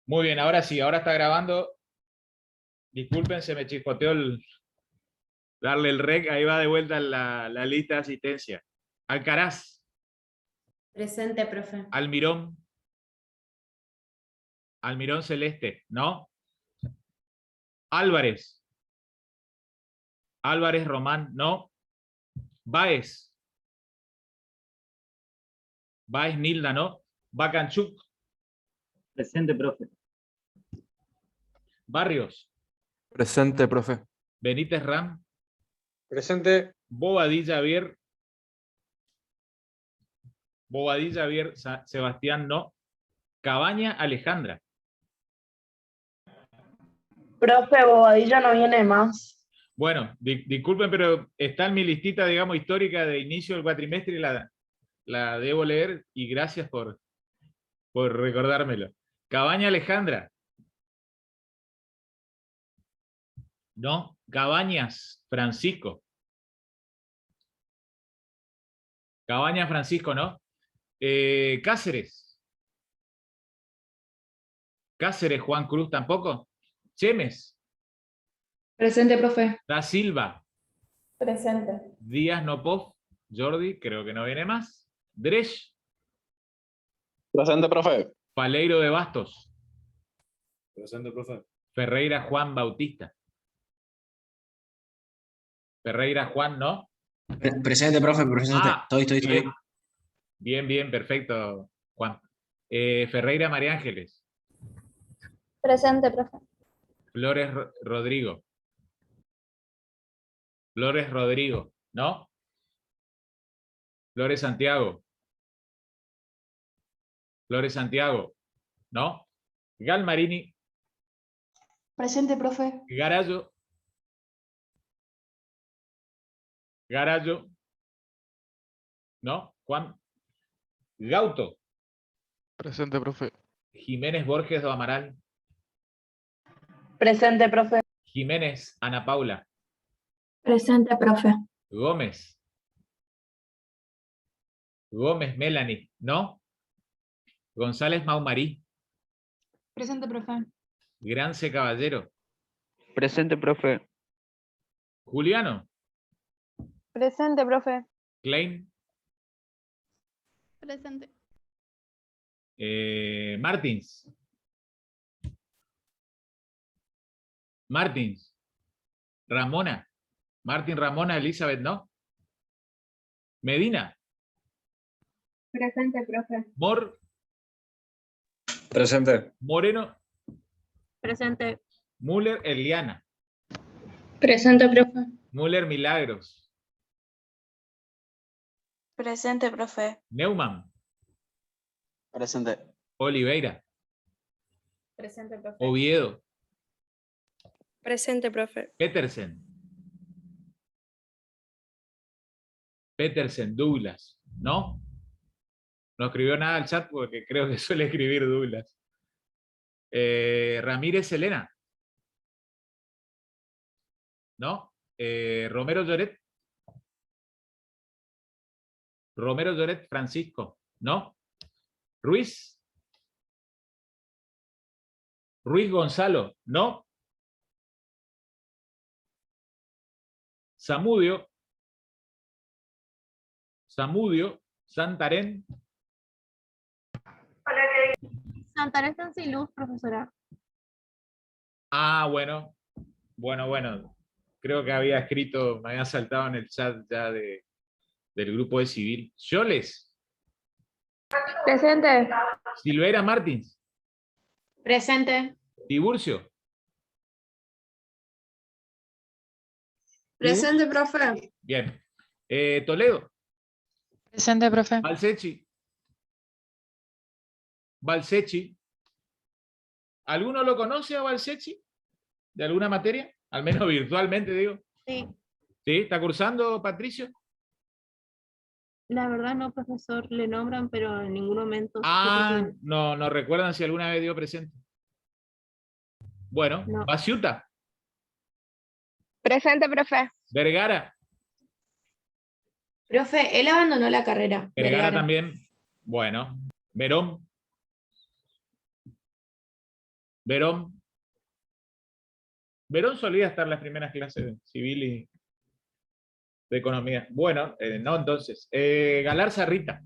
Muy bien, ahora sí, ahora está grabando. Disculpen, se me chispoteó darle el rec. Ahí va de vuelta la lista de asistencia. Alcaraz, Presente, profe. Almirón, Almirón Celeste, ¿no? Álvarez, Álvarez Román, ¿no? Báez, Báez Nilda, ¿no? Bacanchuk, Presente, profe. Barrios, Presente, profe. Benítez Ram, Presente. Bobadilla Vier, Sebastián, no. Cabaña Alejandra. Profe, Bobadilla no viene más. Bueno, disculpen, pero está en mi listita, digamos, histórica de inicio del cuatrimestre y la debo leer y gracias por recordármelo. Cabaña Alejandra. No. Cabañas Francisco. Cabañas Francisco, ¿no? Cáceres. Cáceres Juan Cruz tampoco. Chemes. Presente, profe. Da Silva. Presente. Díaz Nopov. Jordi, creo que no viene más. Dresch. Presente, profe. Paleiro de Bastos. Presente, profe. Ferreira Juan Bautista. Ferreira Juan, ¿no? Presente, profe, presente. Ah, Estoy. Bien, perfecto, Juan. Ferreira María Ángeles. Presente, profe. Flores Rodrigo. Flores Rodrigo, ¿no? Flores Santiago. Flores Santiago, ¿no? Galmarini. Presente, profe. Garallo. Garallo. ¿No? Juan. Gauto. Presente, profe. Jiménez Borges do Amaral. Presente, profe. Jiménez Ana Paula. Presente, profe. Gómez. Gómez Melanie, ¿no? González Maumarí. Presente, profe. Grance Caballero. Presente, profe. Juliano. Presente, profe. Klein. Presente. Martins. Martins. Ramona. Martín Ramona Elizabeth, ¿no? Medina. Presente, profe. Presente. Moreno. Presente. Müller Eliana. Presente, profe. Müller Milagros. Presente, profe. Neumann. Presente. Oliveira. Presente, profe. Oviedo. Presente, profe. Petersen. Petersen, Douglas, ¿no? No escribió nada al chat porque creo que suele escribir Douglas. Ramírez Elena. ¿No? Romero Lloret. Romero Lloret Francisco, ¿no? Ruiz. Ruiz Gonzalo, ¿no? Zamudio. Santarén. Santarén sin luz, profesora. Ah, bueno. Bueno. Creo que había escrito, me había saltado en el chat ya del grupo de civil. Yoles. Presente. Silveira Martins. Presente. Tiburcio. Presente, profe. Bien. Toledo. Presente, profe. Balsechi. ¿Alguno lo conoce a Balsechi? ¿De alguna materia? Al menos virtualmente, digo. Sí. ¿Sí? ¿Está cursando, Patricio? La verdad no, profesor, le nombran, pero en ningún momento. Ah, no recuerdan si alguna vez dio presente. Bueno, No. Basiuta. Presente, profe. Vergara. Profe, él abandonó la carrera. Vergara también. Bueno. Verón. Verón. Verón solía estar en las primeras clases de civil y de economía. Bueno, no entonces. Galarza Rita.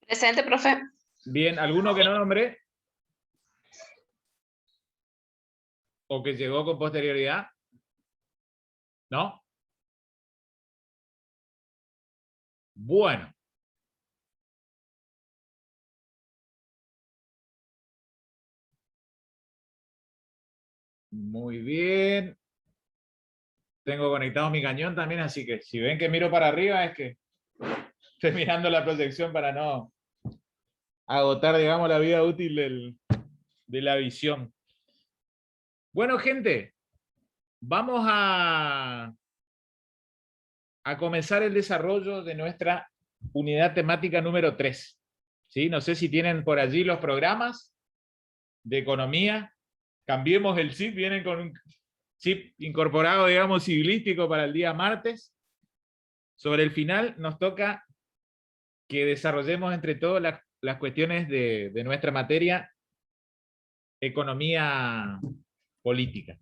Presente, profe. Bien, ¿alguno que no nombré? ¿O que llegó con posterioridad? ¿No? Bueno. Muy bien. Tengo conectado mi cañón también, así que si ven que miro para arriba es que estoy mirando la proyección para no agotar, digamos, la vida útil de la visión. Bueno, gente, vamos a comenzar el desarrollo de nuestra unidad temática número 3. ¿Sí? No sé si tienen por allí los programas de economía. Cambiemos el chip, vienen con un chip incorporado, digamos, civilístico para el día martes. Sobre el final nos toca que desarrollemos entre todos las cuestiones de nuestra materia, economía política.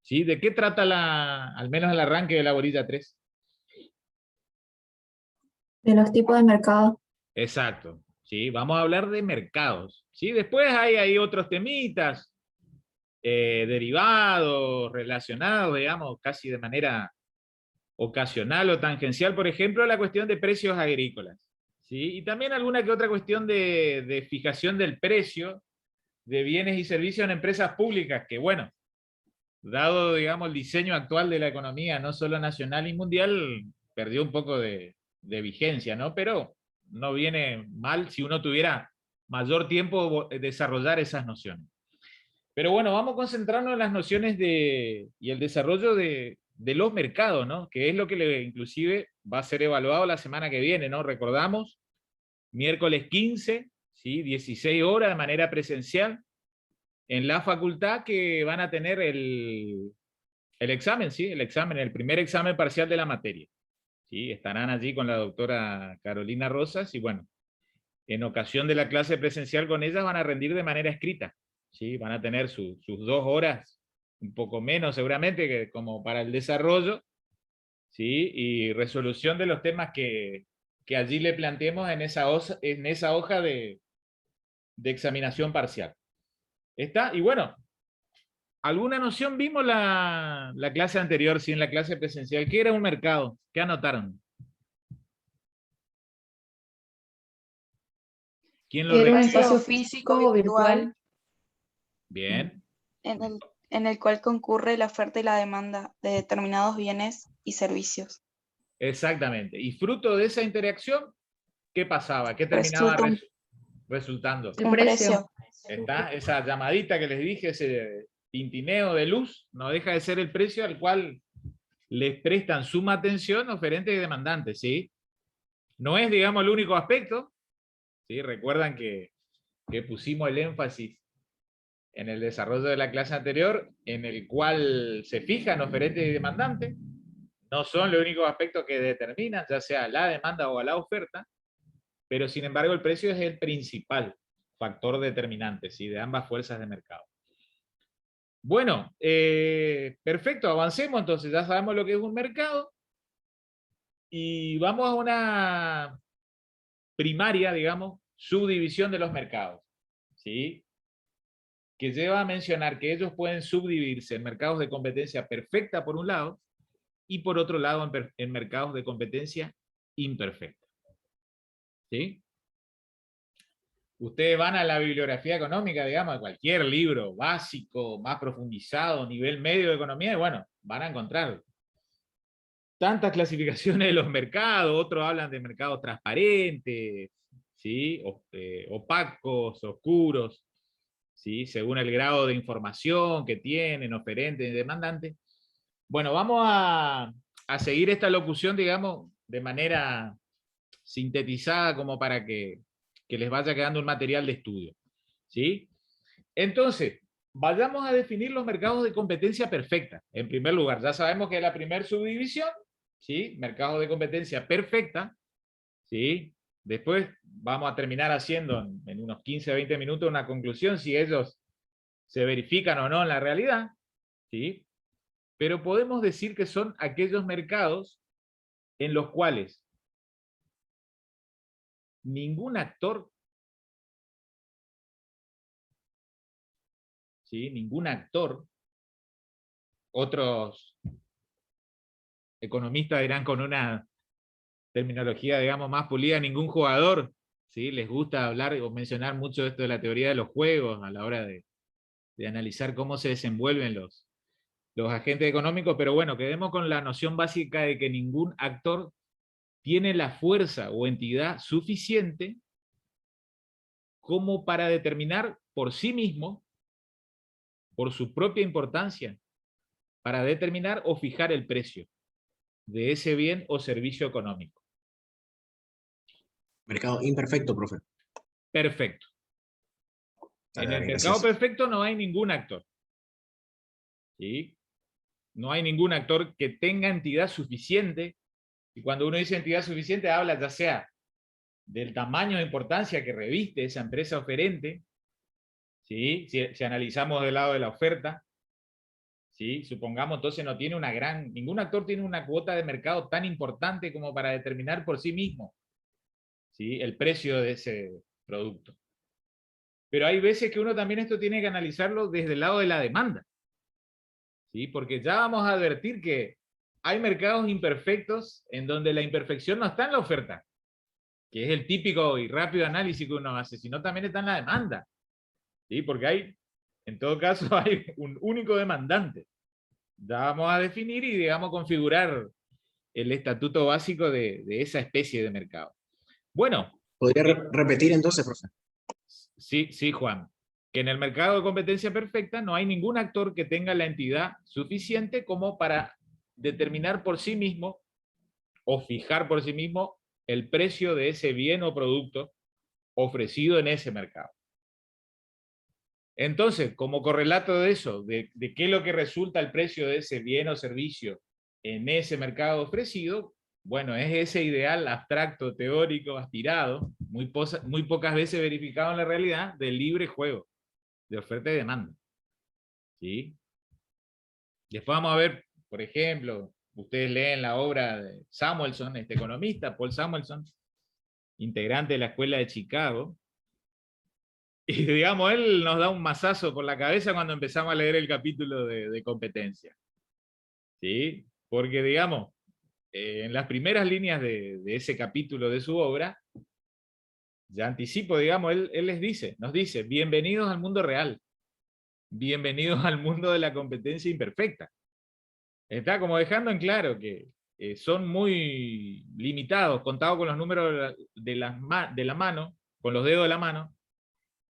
¿Sí? ¿De qué trata al menos el arranque de la bolilla 3? De los tipos de mercado. Exacto. ¿Sí? Vamos a hablar de mercados. ¿Sí? Después hay otros temitas, derivados, relacionados, digamos, casi de manera ocasional o tangencial, por ejemplo, la cuestión de precios agrícolas. ¿Sí? Y también alguna que otra cuestión de fijación del precio de bienes y servicios en empresas públicas, que bueno, dado, digamos, el diseño actual de la economía, no solo nacional y mundial, perdió un poco de vigencia, ¿no? Pero no viene mal si uno tuviera mayor tiempo desarrollar esas nociones. Pero bueno, vamos a concentrarnos en las nociones y el desarrollo de los mercados, ¿no? Que es lo que inclusive va a ser evaluado la semana que viene, ¿no? Recordamos, miércoles 15, ¿sí? 16 horas de manera presencial, en la facultad, que van a tener el examen, ¿sí? El primer examen parcial de la materia. ¿Sí? Estarán allí con la doctora Carolina Rosas y bueno, en ocasión de la clase presencial con ellas van a rendir de manera escrita. ¿Sí? Van a tener sus 2 horas, un poco menos seguramente, como para el desarrollo, ¿sí? Y resolución de los temas que allí le planteemos en esa hoja de examinación parcial. ¿Está? Y bueno, ¿alguna noción vimos la clase anterior, sí, en la clase presencial? ¿Qué era un mercado? ¿Qué anotaron? ¿Quién lo Era un recuerda? espacio físico, virtual. Bien. En el cual concurre la oferta y la demanda de determinados bienes y servicios. Exactamente. Y fruto de esa interacción, ¿qué pasaba? ¿Qué terminaba resultando? El precio. ¿Está? Esa llamadita que les dije, ese tintineo de luz, no deja de ser el precio al cual les prestan suma atención oferentes y demandantes, ¿sí? No es, digamos, el único aspecto, ¿sí? Recuerdan que pusimos el énfasis en el desarrollo de la clase anterior, en el cual se fijan oferentes y demandantes, no son los únicos aspectos que determinan, ya sea la demanda o la oferta, pero sin embargo el precio es el principal factor determinante, ¿sí? De ambas fuerzas de mercado. Bueno, perfecto, avancemos entonces, ya sabemos lo que es un mercado, y vamos a una primaria, digamos, subdivisión de los mercados, ¿sí? Que lleva a mencionar que ellos pueden subdividirse en mercados de competencia perfecta por un lado, y por otro lado en mercados de competencia imperfecta. ¿Sí? Ustedes van a la bibliografía económica, digamos, de cualquier libro básico, más profundizado, nivel medio de economía, y bueno, van a encontrar tantas clasificaciones de los mercados. Otros hablan de mercados transparentes, ¿sí? Opacos, oscuros, ¿sí? Según el grado de información que tienen, oferentes y demandantes. Bueno, vamos a seguir esta locución, digamos, de manera sintetizada, como para que les vaya quedando un material de estudio, ¿sí? Entonces, vayamos a definir los mercados de competencia perfecta. En primer lugar, ya sabemos que es la primera subdivisión, ¿sí? Mercados de competencia perfecta, ¿sí? Después vamos a terminar haciendo en unos 15 o 20 minutos una conclusión si ellos se verifican o no en la realidad, ¿sí? Pero podemos decir que son aquellos mercados en los cuales ningún actor, ¿sí? Ningún actor, otros economistas dirán con una terminología, digamos, más pulida, ningún jugador, ¿sí? Les gusta hablar o mencionar mucho esto de la teoría de los juegos a la hora de analizar cómo se desenvuelven los agentes económicos, pero bueno, quedemos con la noción básica de que ningún actor tiene la fuerza o entidad suficiente como para determinar por sí mismo, por su propia importancia, para determinar o fijar el precio de ese bien o servicio económico. Mercado imperfecto, profe. Perfecto. En el Gracias. mercado perfecto no hay ningún actor. ¿Sí? No hay ningún actor que tenga entidad suficiente, y cuando uno dice entidad suficiente habla ya sea del tamaño de importancia que reviste esa empresa oferente, ¿sí? Si analizamos del lado de la oferta, ¿sí? Supongamos entonces no tiene ningún actor tiene una cuota de mercado tan importante como para determinar por sí mismo, ¿sí? El precio de ese producto. Pero hay veces que uno también esto tiene que analizarlo desde el lado de la demanda, ¿sí? Porque ya vamos a advertir que hay mercados imperfectos en donde la imperfección no está en la oferta, que es el típico y rápido análisis que uno hace, sino también está en la demanda, ¿sí? Porque en todo caso hay un único demandante. Ya vamos a definir y, digamos, configurar el estatuto básico de esa especie de mercado. Bueno. ¿Podría repetir entonces, profe? Sí, Juan. Que en el mercado de competencia perfecta no hay ningún actor que tenga la entidad suficiente como para determinar por sí mismo o fijar por sí mismo el precio de ese bien o producto ofrecido en ese mercado. Entonces, como correlato de eso, de qué es lo que resulta el precio de ese bien o servicio en ese mercado ofrecido, bueno, es ese ideal abstracto, teórico, aspirado, muy pocas veces verificado en la realidad, del libre juego, de oferta y demanda. ¿Sí? Después vamos a ver, por ejemplo, ustedes leen la obra de Samuelson, este economista, Paul Samuelson, integrante de la Escuela de Chicago, y digamos, él nos da un mazazo por la cabeza cuando empezamos a leer el capítulo de competencia. ¿Sí? Porque, digamos, en las primeras líneas de ese capítulo de su obra, ya anticipo, digamos, él nos dice, bienvenidos al mundo real, bienvenidos al mundo de la competencia imperfecta. Está como dejando en claro que son muy limitados, contados con los números de la mano, con los dedos de la mano,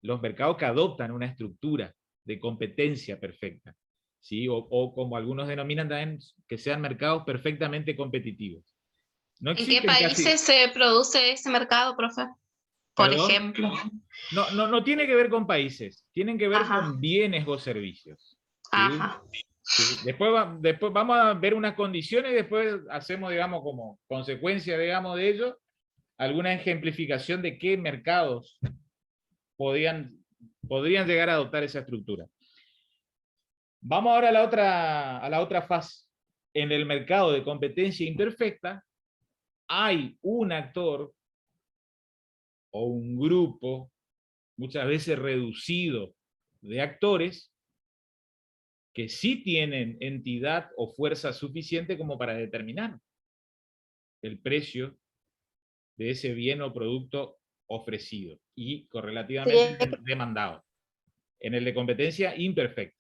los mercados que adoptan una estructura de competencia perfecta, ¿sí? O como algunos denominan también, que sean mercados perfectamente competitivos. No ¿En qué países se produce ese mercado, profe? Por ejemplo. No tiene que ver con países, tienen que ver con bienes o servicios. ¿Sí? Ajá. Sí. Después vamos a ver unas condiciones y después hacemos, digamos, como consecuencia, digamos, de ello, alguna ejemplificación de qué mercados podrían llegar a adoptar esa estructura. Vamos ahora a la otra fase. En el mercado de competencia imperfecta hay un actor o un grupo, muchas veces reducido, de actores que sí tienen entidad o fuerza suficiente como para determinar el precio de ese bien o producto ofrecido y correlativamente demandado. En el de competencia imperfecta.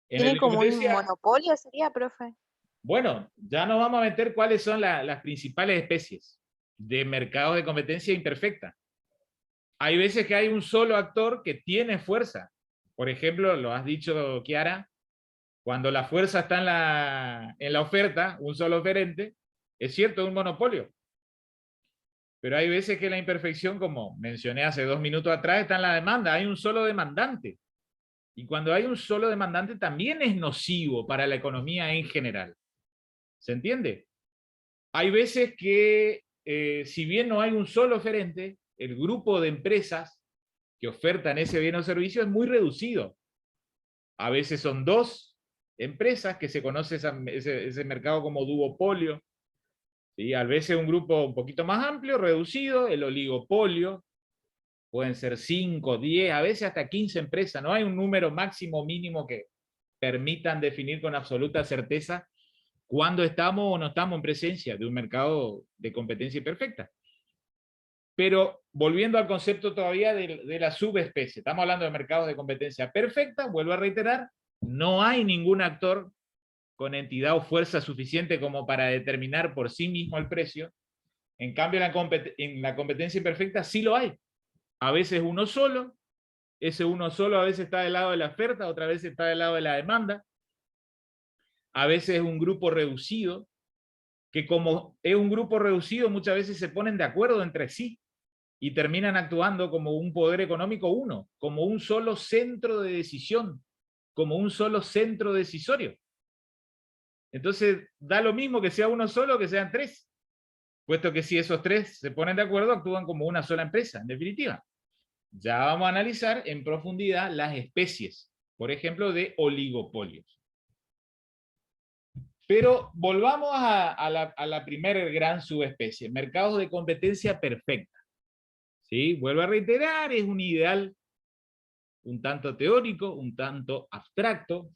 ¿Tiene como un monopolio, sería, profe? Bueno, ya nos vamos a meter cuáles son las principales especies de mercados de competencia imperfecta. Hay veces que hay un solo actor que tiene fuerza. Por ejemplo, lo has dicho, Kiara, cuando la fuerza está en la oferta, un solo oferente, es cierto, es un monopolio. Pero hay veces que la imperfección, como mencioné hace 2 minutos atrás, está en la demanda. Hay un solo demandante. Y cuando hay un solo demandante también es nocivo para la economía en general. ¿Se entiende? Hay veces que si bien no hay un solo oferente, el grupo de empresas que ofertan ese bien o servicio es muy reducido. A veces son 2 empresas que se conoce ese mercado como duopolio. ¿Sí? A veces un grupo un poquito más amplio, reducido, el oligopolio. Pueden ser 5, 10, a veces hasta 15 empresas. No hay un número máximo o mínimo que permitan definir con absoluta certeza cuándo estamos o no estamos en presencia de un mercado de competencia imperfecta. Pero volviendo al concepto todavía de la subespecie, estamos hablando de mercados de competencia perfecta, vuelvo a reiterar, no hay ningún actor con entidad o fuerza suficiente como para determinar por sí mismo el precio. En cambio, en la competencia imperfecta sí lo hay. A veces uno solo, ese uno solo a veces está del lado de la oferta, otra vez está del lado de la demanda. A veces es un grupo reducido, que como es un grupo reducido, muchas veces se ponen de acuerdo entre sí y terminan actuando como un poder económico uno, como un solo centro de decisión, como un solo centro decisorio. Entonces, da lo mismo que sea uno solo o que sean 3, puesto que si esos 3 se ponen de acuerdo, actúan como una sola empresa, en definitiva. Ya vamos a analizar en profundidad las especies, por ejemplo, de oligopolios. Pero volvamos a la primera gran subespecie, mercados de competencia perfecta. ¿Sí? Vuelvo a reiterar, es un ideal un tanto teórico, un tanto abstracto,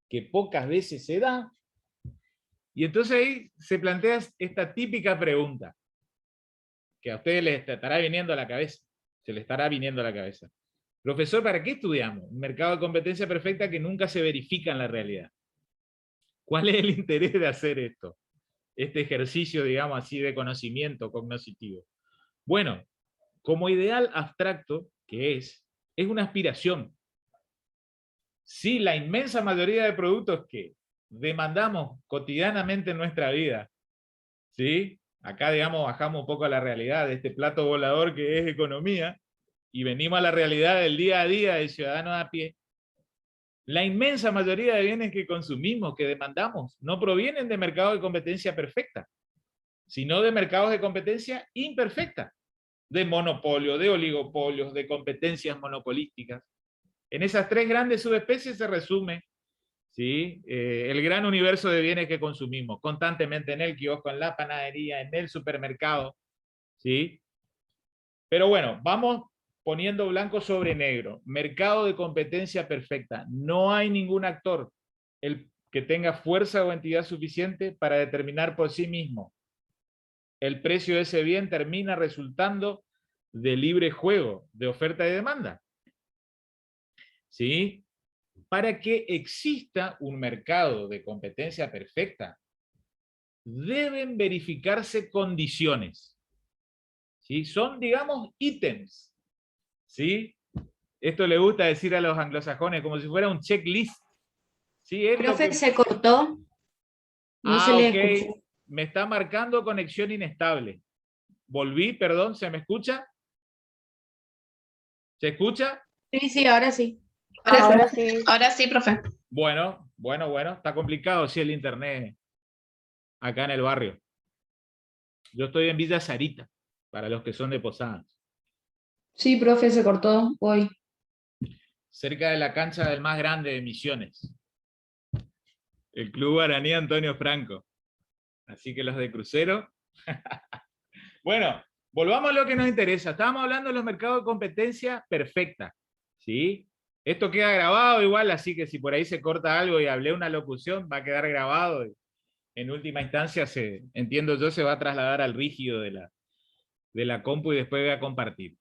que pocas veces se da. Y entonces ahí se plantea esta típica pregunta, que a ustedes les estará viniendo a la cabeza. Se les estará viniendo a la cabeza. Profesor, ¿para qué estudiamos un mercado de competencia perfecta que nunca se verifica en la realidad? ¿Cuál es el interés de hacer esto? Este ejercicio, digamos así, de conocimiento cognoscitivo. Bueno, como ideal abstracto que es una aspiración. Si la inmensa mayoría de productos que demandamos cotidianamente en nuestra vida, ¿sí? Acá, digamos, bajamos un poco a la realidad de este plato volador que es economía, y venimos a la realidad del día a día del ciudadano a pie. La inmensa mayoría de bienes que consumimos, que demandamos, no provienen de mercados de competencia perfecta, sino de mercados de competencia imperfecta, de monopolio, de oligopolios, de competencias monopolísticas. En esas 3 grandes subespecies se resume, ¿sí? El gran universo de bienes que consumimos constantemente en el kiosco, en la panadería, en el supermercado, ¿sí? Pero bueno, vamos poniendo blanco sobre negro. Mercado de competencia perfecta. No hay ningún actor que tenga fuerza o entidad suficiente para determinar por sí mismo el precio de ese bien. Termina resultando de libre juego, de oferta y demanda. ¿Sí? Para que exista un mercado de competencia perfecta, deben verificarse condiciones. ¿Sí? Son, digamos, ítems. ¿Sí? Esto le gusta decir a los anglosajones como si fuera un checklist. ¿Sí? Profe, se cortó. No se le escuchó. Me está marcando conexión inestable. Volví, perdón, ¿se me escucha? ¿Se escucha? Sí, ahora sí. Ahora sí. Ahora sí, profe. Bueno, está complicado sí el internet acá en el barrio. Yo estoy en Villa Sarita, para los que son de Posadas. Sí, profe, se cortó hoy. Cerca de la cancha del más grande de Misiones. El Club Guaraní Antonio Franco. Así que los de crucero. Bueno, volvamos a lo que nos interesa. Estábamos hablando de los mercados de competencia perfecta. ¿Sí? Esto queda grabado igual, así que si por ahí se corta algo y hablé una locución, va a quedar grabado. En última instancia, entiendo yo, se va a trasladar al rígido de la compu y después voy a compartir.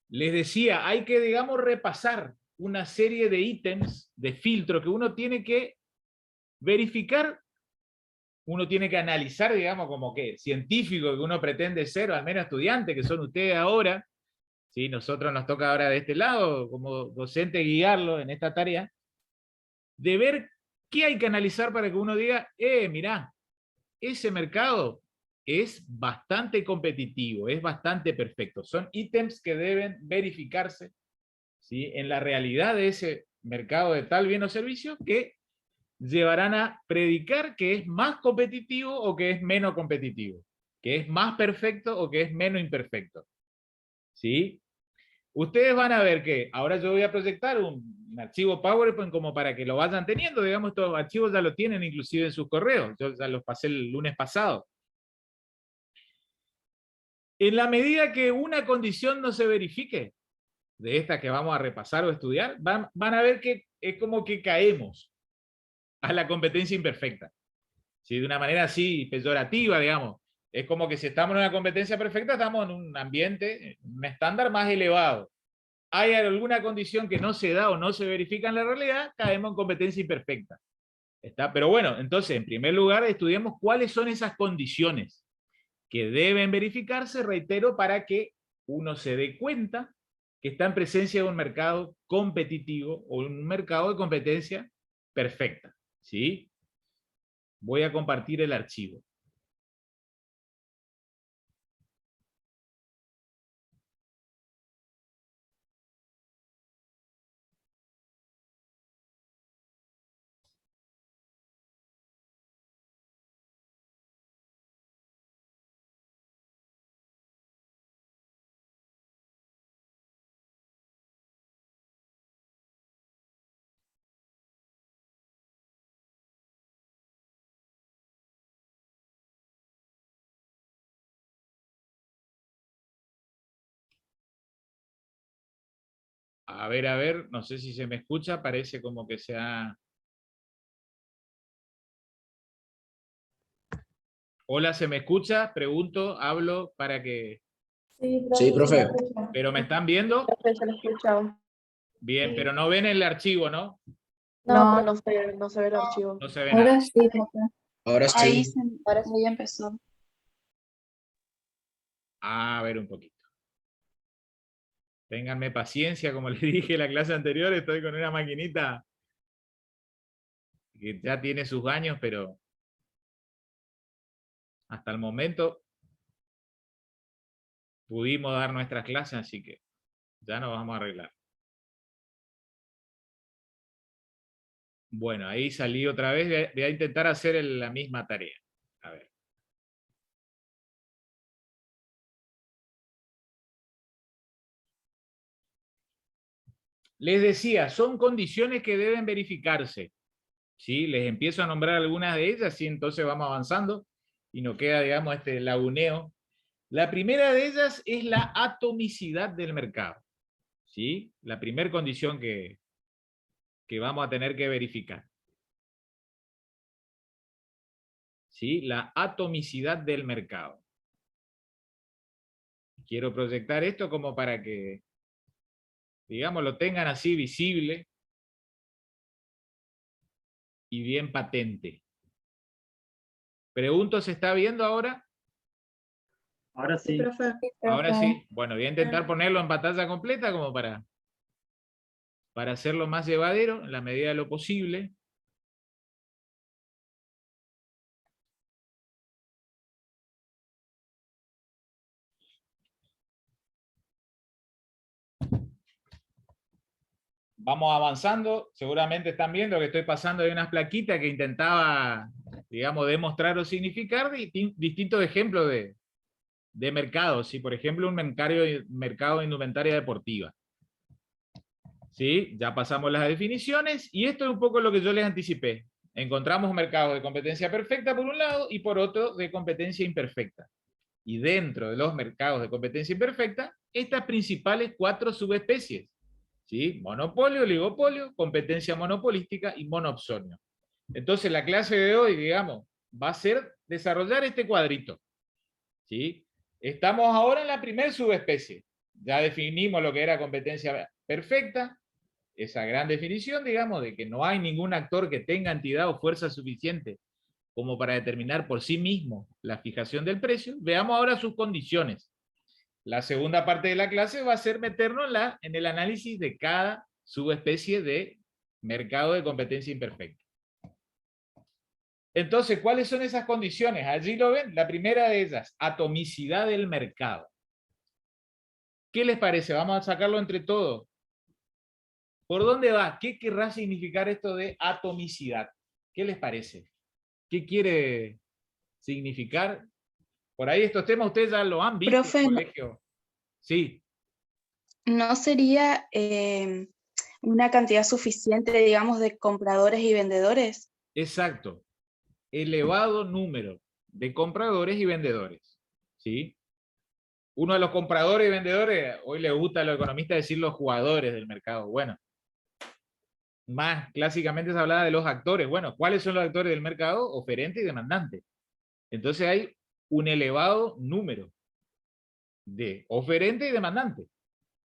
Les decía, hay que, digamos, repasar una serie de ítems, de filtros que uno tiene que verificar, uno tiene que analizar, digamos, como que científico que uno pretende ser, o al menos estudiante, que son ustedes ahora. ¿Sí? Nosotros nos toca ahora de este lado, como docente, guiarlo en esta tarea, de ver qué hay que analizar para que uno diga, mirá, ese mercado es bastante competitivo, es bastante perfecto. Son ítems que deben verificarse, ¿sí? En la realidad de ese mercado de tal bien o servicio, que llevarán a predicar que es más competitivo o que es menos competitivo. que es más perfecto o que es menos imperfecto. ¿Sí? Ustedes van a ver que ahora yo voy a proyectar un archivo PowerPoint como para que lo vayan teniendo, digamos, estos archivos ya lo tienen inclusive en sus correos, yo ya los pasé el lunes pasado. En la medida que una condición no se verifique, de esta que vamos a repasar o estudiar, van a ver que es como que caemos a la competencia imperfecta. ¿Sí? De una manera así peyorativa, digamos. Es como que si estamos en una competencia perfecta, estamos en un ambiente, un estándar más elevado. Hay alguna condición que no se da o no se verifica en la realidad, caemos en competencia imperfecta. ¿Está? Pero bueno, entonces, en primer lugar, estudiemos cuáles son esas condiciones que deben verificarse, reitero, para que uno se dé cuenta que está en presencia de un mercado competitivo o un mercado de competencia perfecta. ¿Sí? Voy a compartir el archivo. A ver, no sé si se me escucha, parece como que se ha... Hola, ¿se me escucha? Pregunto, hablo para que... Sí, profe. ¿Pero me están viendo? Profe, se lo escuchaba. Bien, pero no ven el archivo, ¿no? No, no se ve el archivo. No se ve nada. Ahora sí, profe. Ahora Ahí, sí. ahora sí ya empezó. A ver un poquito. Ténganme paciencia, como les dije en la clase anterior, estoy con una maquinita que ya tiene sus años, pero hasta el momento pudimos dar nuestras clases, así que ya nos vamos a arreglar. Bueno, ahí salí otra vez, voy a intentar hacer la misma tarea. A ver. Les decía, son condiciones que deben verificarse. ¿Sí? Les empiezo a nombrar algunas de ellas y entonces vamos avanzando y nos queda, digamos, este laguneo. La primera de ellas es la atomicidad del mercado. ¿Sí? La primera condición que vamos a tener que verificar. ¿Sí? La atomicidad del mercado. Quiero proyectar esto como para que, digamos, lo tengan así visible y bien patente. Pregunto, ¿se está viendo ahora? Ahora sí. Ahora sí. Bueno, voy a intentar ponerlo en pantalla completa como para hacerlo más llevadero en la medida de lo posible. Vamos avanzando, seguramente están viendo que estoy pasando de unas plaquitas que intentaba, digamos, demostrar o significar distintos ejemplos de mercados. ¿Sí? Por ejemplo, un mercado de indumentaria deportiva. ¿Sí? Ya pasamos las definiciones, y esto es un poco lo que yo les anticipé. Encontramos un mercado de competencia perfecta por un lado, y por otro de competencia imperfecta. Y dentro de los mercados de competencia imperfecta, estas principales 4 subespecies. ¿Sí? Monopolio, oligopolio, competencia monopolística y monopsonio. Entonces la clase de hoy, digamos, va a ser desarrollar este cuadrito. ¿Sí? Estamos ahora en la primera subespecie. Ya definimos lo que era competencia perfecta, esa gran definición, digamos, de que no hay ningún actor que tenga entidad o fuerza suficiente como para determinar por sí mismo la fijación del precio. Veamos ahora sus condiciones. La segunda parte de la clase va a ser meternos en el análisis de cada subespecie de mercado de competencia imperfecta. Entonces, ¿cuáles son esas condiciones? Allí lo ven. La primera de ellas, atomicidad del mercado. ¿Qué les parece? Vamos a sacarlo entre todos. ¿Por dónde va? ¿Qué querrá significar esto de atomicidad? ¿Qué les parece? ¿Qué quiere significar? Por ahí estos temas ustedes ya lo han visto Profe, en el colegio. Sí. ¿no sería una cantidad suficiente, digamos, de compradores y vendedores? Exacto. Elevado número de compradores y vendedores. ¿Sí? Uno de los compradores y vendedores, hoy le gusta a los economistas decir los jugadores del mercado. Bueno, más clásicamente se hablaba de los actores. Bueno, ¿cuáles son los actores del mercado? Oferente y demandante. Entonces hay un elevado número de oferente y demandante.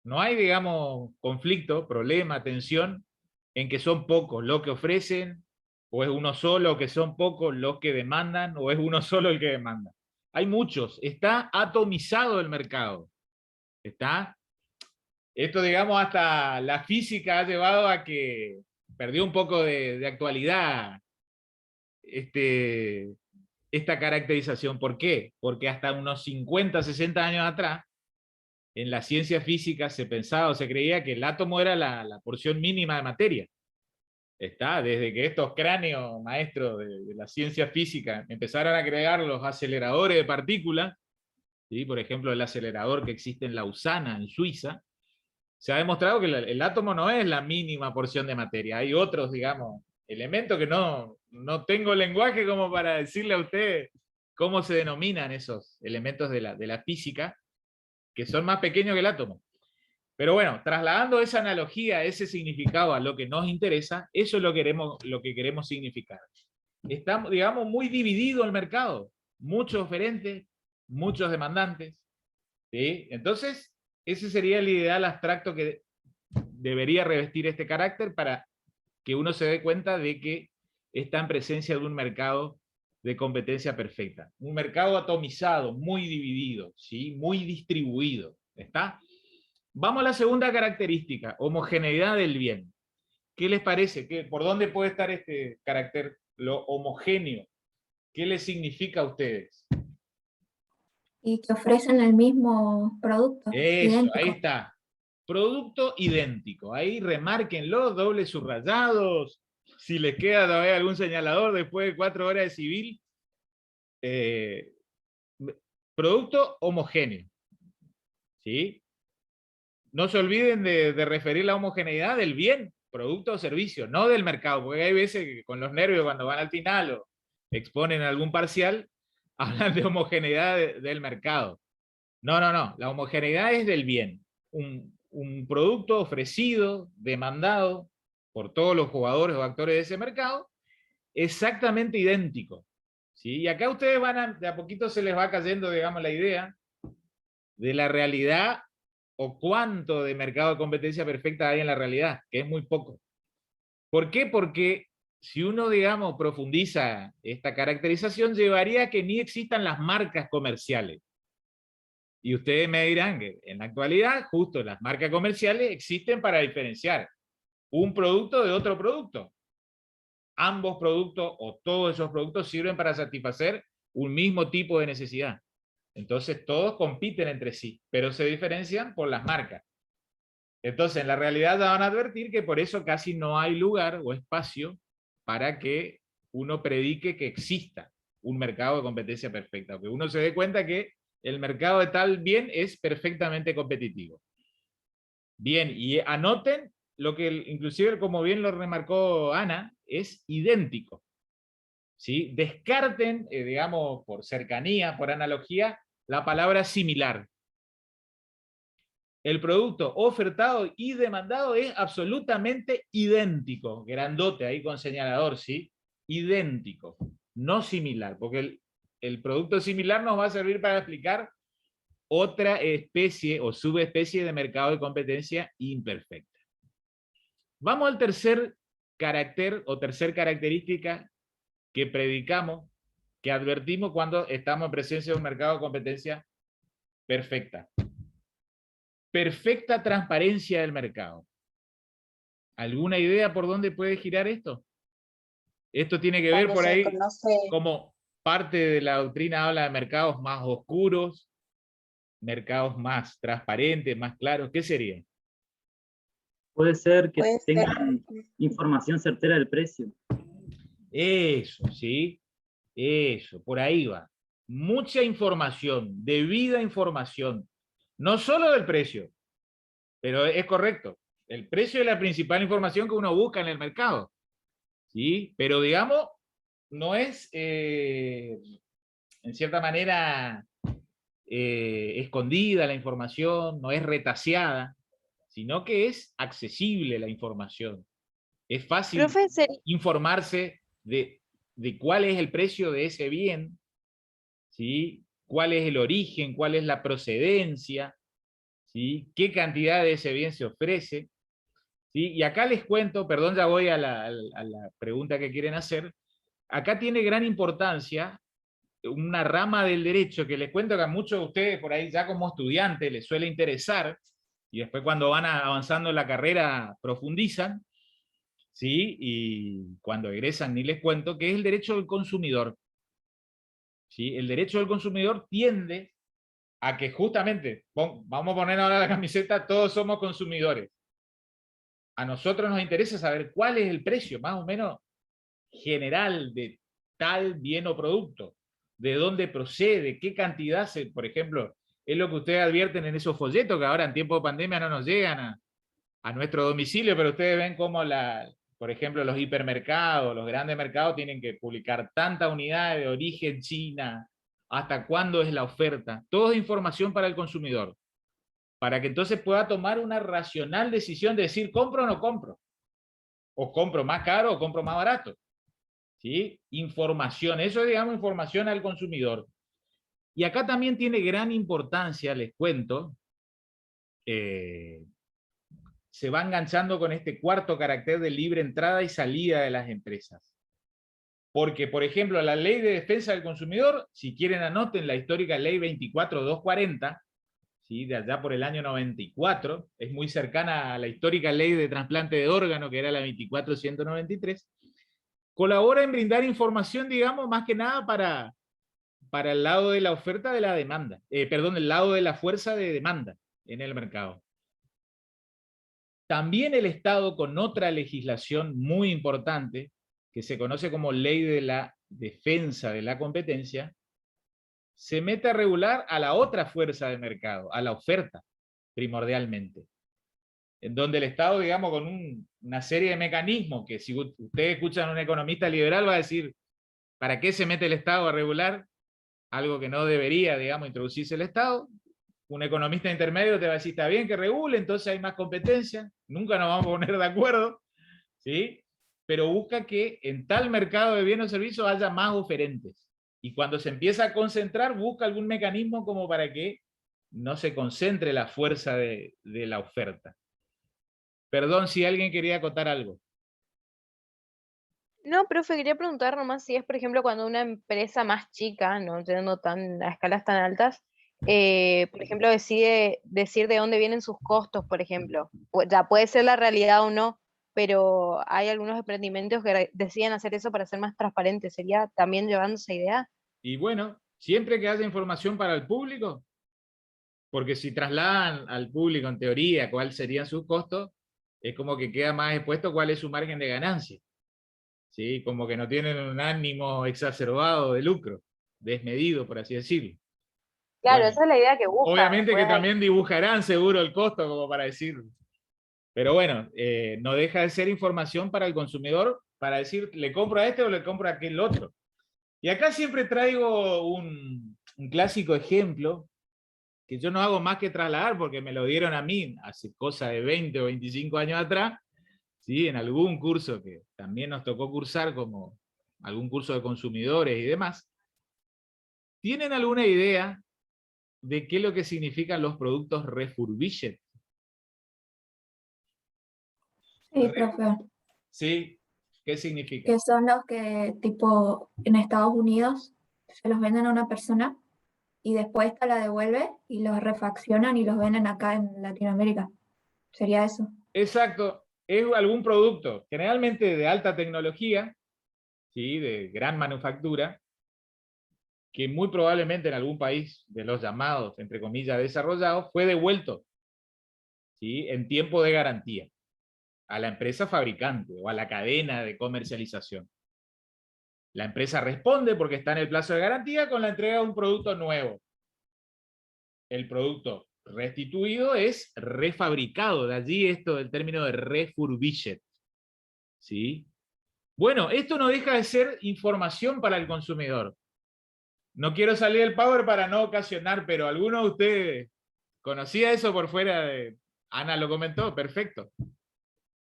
No hay, digamos, conflicto, problema, tensión, en que son pocos los que ofrecen, o es uno solo, que son pocos los que demandan, o es uno solo el que demanda. Hay muchos. Está atomizado el mercado. Esto, digamos, hasta la física ha llevado a que perdió un poco de actualidad esta caracterización. ¿Por qué? Porque hasta unos 50, 60 años atrás, en la ciencia física se pensaba o se creía que el átomo era la porción mínima de materia. Desde que estos cráneos maestros de la ciencia física empezaron a crear los aceleradores de partículas, ¿sí? Por ejemplo, el acelerador que existe en Lausana, en Suiza, se ha demostrado que el átomo no es la mínima porción de materia. Hay otros, digamos, elementos que no tengo lenguaje como para decirle a usted cómo se denominan esos elementos de la física, que son más pequeños que el átomo. Pero bueno, trasladando esa analogía, ese significado a lo que nos interesa, eso es lo que queremos significar. Está, digamos, muy dividido el mercado. Muchos oferentes, muchos demandantes. ¿Sí? Entonces, ese sería el ideal abstracto que debería revestir este carácter para que uno se dé cuenta de que está en presencia de un mercado de competencia perfecta. Un mercado atomizado, muy dividido, ¿sí? Muy distribuido. ¿Está? Vamos a la segunda característica, homogeneidad del bien. ¿Qué les parece? ¿Por dónde puede estar este carácter, lo homogéneo? ¿Qué les significa a ustedes? Y que ofrecen el mismo producto. Eso, idéntico. ahí está. Producto idéntico. Ahí remárquenlo, dobles subrayados. Si les queda todavía algún señalador después de 4 horas de civil. Producto homogéneo. ¿Sí? No se olviden de referir la homogeneidad del bien, producto o servicio, no del mercado, porque hay veces que con los nervios cuando van al final o exponen algún parcial, hablan de homogeneidad del mercado. No, la homogeneidad es del bien. Un producto ofrecido, demandado por todos los jugadores o actores de ese mercado, exactamente idéntico. ¿Sí? Y acá ustedes de a poquito se les va cayendo, digamos, la idea de la realidad o cuánto de mercado de competencia perfecta hay en la realidad, que es muy poco. ¿Por qué? Porque si uno, digamos, profundiza esta caracterización, llevaría a que ni existan las marcas comerciales. Y ustedes me dirán que en la actualidad, justo las marcas comerciales existen para diferenciar un producto de otro producto. Ambos productos o todos esos productos sirven para satisfacer un mismo tipo de necesidad. Entonces todos compiten entre sí, pero se diferencian por las marcas. Entonces en la realidad ya van a advertir que por eso casi no hay lugar o espacio para que uno predique que exista un mercado de competencia perfecta, porque uno se dé cuenta que el mercado de tal bien es perfectamente competitivo. Bien, y anoten lo que inclusive, como bien lo remarcó Ana, es idéntico. ¿Sí? Descarten, digamos, por cercanía, por analogía, la palabra similar. El producto ofertado y demandado es absolutamente idéntico, grandote ahí con señalador, ¿sí? Idéntico, no similar, porque el producto similar nos va a servir para explicar otra especie o subespecie de mercado de competencia imperfecta. Vamos al tercer carácter o tercer característica que predicamos, que advertimos cuando estamos en presencia de un mercado de competencia perfecta. Perfecta transparencia del mercado. ¿Alguna idea por dónde puede girar esto? Esto tiene que ver por ahí, como parte de la doctrina habla de mercados más oscuros, mercados más transparentes, más claros. ¿Qué sería? Puede ser que tengan información certera del precio. Eso, ¿sí? Eso, por ahí va. mucha información, debida información, no solo del precio, pero es correcto. El precio es la principal información que uno busca en el mercado, ¿sí? Pero digamos, no es, en cierta manera, escondida la información, no es retaseada, sino que es accesible la información. Es fácil informarse de cuál es el precio de ese bien, ¿sí? Cuál es el origen, cuál es la procedencia, ¿sí? Qué cantidad de ese bien se ofrece, ¿sí? Y acá les cuento, perdón, ya voy a la pregunta que quieren hacer. Acá tiene gran importancia una rama del derecho que les cuento que a muchos de ustedes por ahí ya como estudiantes les suele interesar, y después cuando van avanzando en la carrera profundizan, ¿sí? Y cuando egresan ni les cuento, que es el derecho del consumidor. ¿Sí? El derecho del consumidor tiende a que justamente, vamos a poner ahora la camiseta, todos somos consumidores. A nosotros nos interesa saber cuál es el precio más o menos general de tal bien o producto, de dónde procede, qué cantidad, por ejemplo, es lo que ustedes advierten en esos folletos que ahora en tiempo de pandemia no nos llegan a nuestro domicilio, pero ustedes ven cómo, por ejemplo, los hipermercados, los grandes mercados tienen que publicar tantas unidades de origen China, hasta cuándo es la oferta, todo es información para el consumidor, para que entonces pueda tomar una racional decisión de decir, ¿compro o no compro? O compro más caro o compro más barato. ¿Sí? Información, eso es, digamos, información al consumidor. Y acá también tiene gran importancia, les cuento, se va enganchando con este cuarto carácter de libre entrada y salida de las empresas. Porque, por ejemplo, la Ley de Defensa del Consumidor, si quieren anoten la histórica Ley 24240, ¿sí? De allá por el año 94, es muy cercana a la histórica Ley de Trasplante de Órgano, que era la 24193, colabora en brindar información, digamos, más que nada para el lado de la oferta de la demanda, el lado de la fuerza de demanda en el mercado. También el Estado, con otra legislación muy importante, que se conoce como Ley de la Defensa de la Competencia, se mete a regular a la otra fuerza de mercado, a la oferta, primordialmente. En donde el Estado, digamos, con una serie de mecanismos, que si ustedes escuchan a un economista liberal va a decir, ¿para qué se mete el Estado a regular algo que no debería, digamos, introducirse el Estado? Un economista intermedio te va a decir, está bien que regule, entonces hay más competencia, nunca nos vamos a poner de acuerdo, ¿sí? Pero busca que en tal mercado de bienes o servicios haya más oferentes. Y cuando se empieza a concentrar, busca algún mecanismo como para que no se concentre la fuerza de la oferta. Perdón si alguien quería acotar algo. No, profe, quería preguntar nomás si es, por ejemplo, cuando una empresa más chica, no teniendo a escalas tan altas, por ejemplo, decide decir de dónde vienen sus costos, por ejemplo. Ya puede ser la realidad o no, pero hay algunos emprendimientos que deciden hacer eso para ser más transparentes. ¿Sería también llevando esa idea? Y bueno, siempre que haya información para el público, porque si trasladan al público en teoría cuáles serían sus costos, es como que queda más expuesto cuál es su margen de ganancia. ¿Sí? Como que no tienen un ánimo exacerbado de lucro, desmedido, por así decirlo. Claro, Bueno, esa es la idea que buscan. obviamente que también dibujarán seguro el costo, como para decir. Pero bueno, no deja de ser información para el consumidor, para decir, ¿le compro a este o le compro a aquel otro? Y acá siempre traigo un clásico ejemplo, que yo no hago más que trasladar, porque me lo dieron a mí hace cosa de 20 o 25 años atrás, ¿sí? En algún curso que también nos tocó cursar, como algún curso de consumidores y demás. ¿Tienen alguna idea de qué es lo que significan los productos refurbished? Sí, profe. ¿Sí? ¿Qué significa? Que son los que, tipo, en Estados Unidos se los venden a una persona y después esta la devuelve y los refaccionan y los venden acá en Latinoamérica. ¿Sería eso? Exacto. Es algún producto, generalmente de alta tecnología, ¿sí? De gran manufactura, que muy probablemente en algún país de los llamados, entre comillas, desarrollados, fue devuelto, ¿sí? En tiempo de garantía a la empresa fabricante o a la cadena de comercialización. La empresa responde porque está en el plazo de garantía con la entrega de un producto nuevo. El producto restituido es refabricado, de allí esto del término de refurbished. ¿Sí? Bueno, esto no deja de ser información para el consumidor. No quiero salir del Power para no ocasionar, pero ¿alguno de ustedes conocía eso por fuera de... Ana lo comentó, perfecto.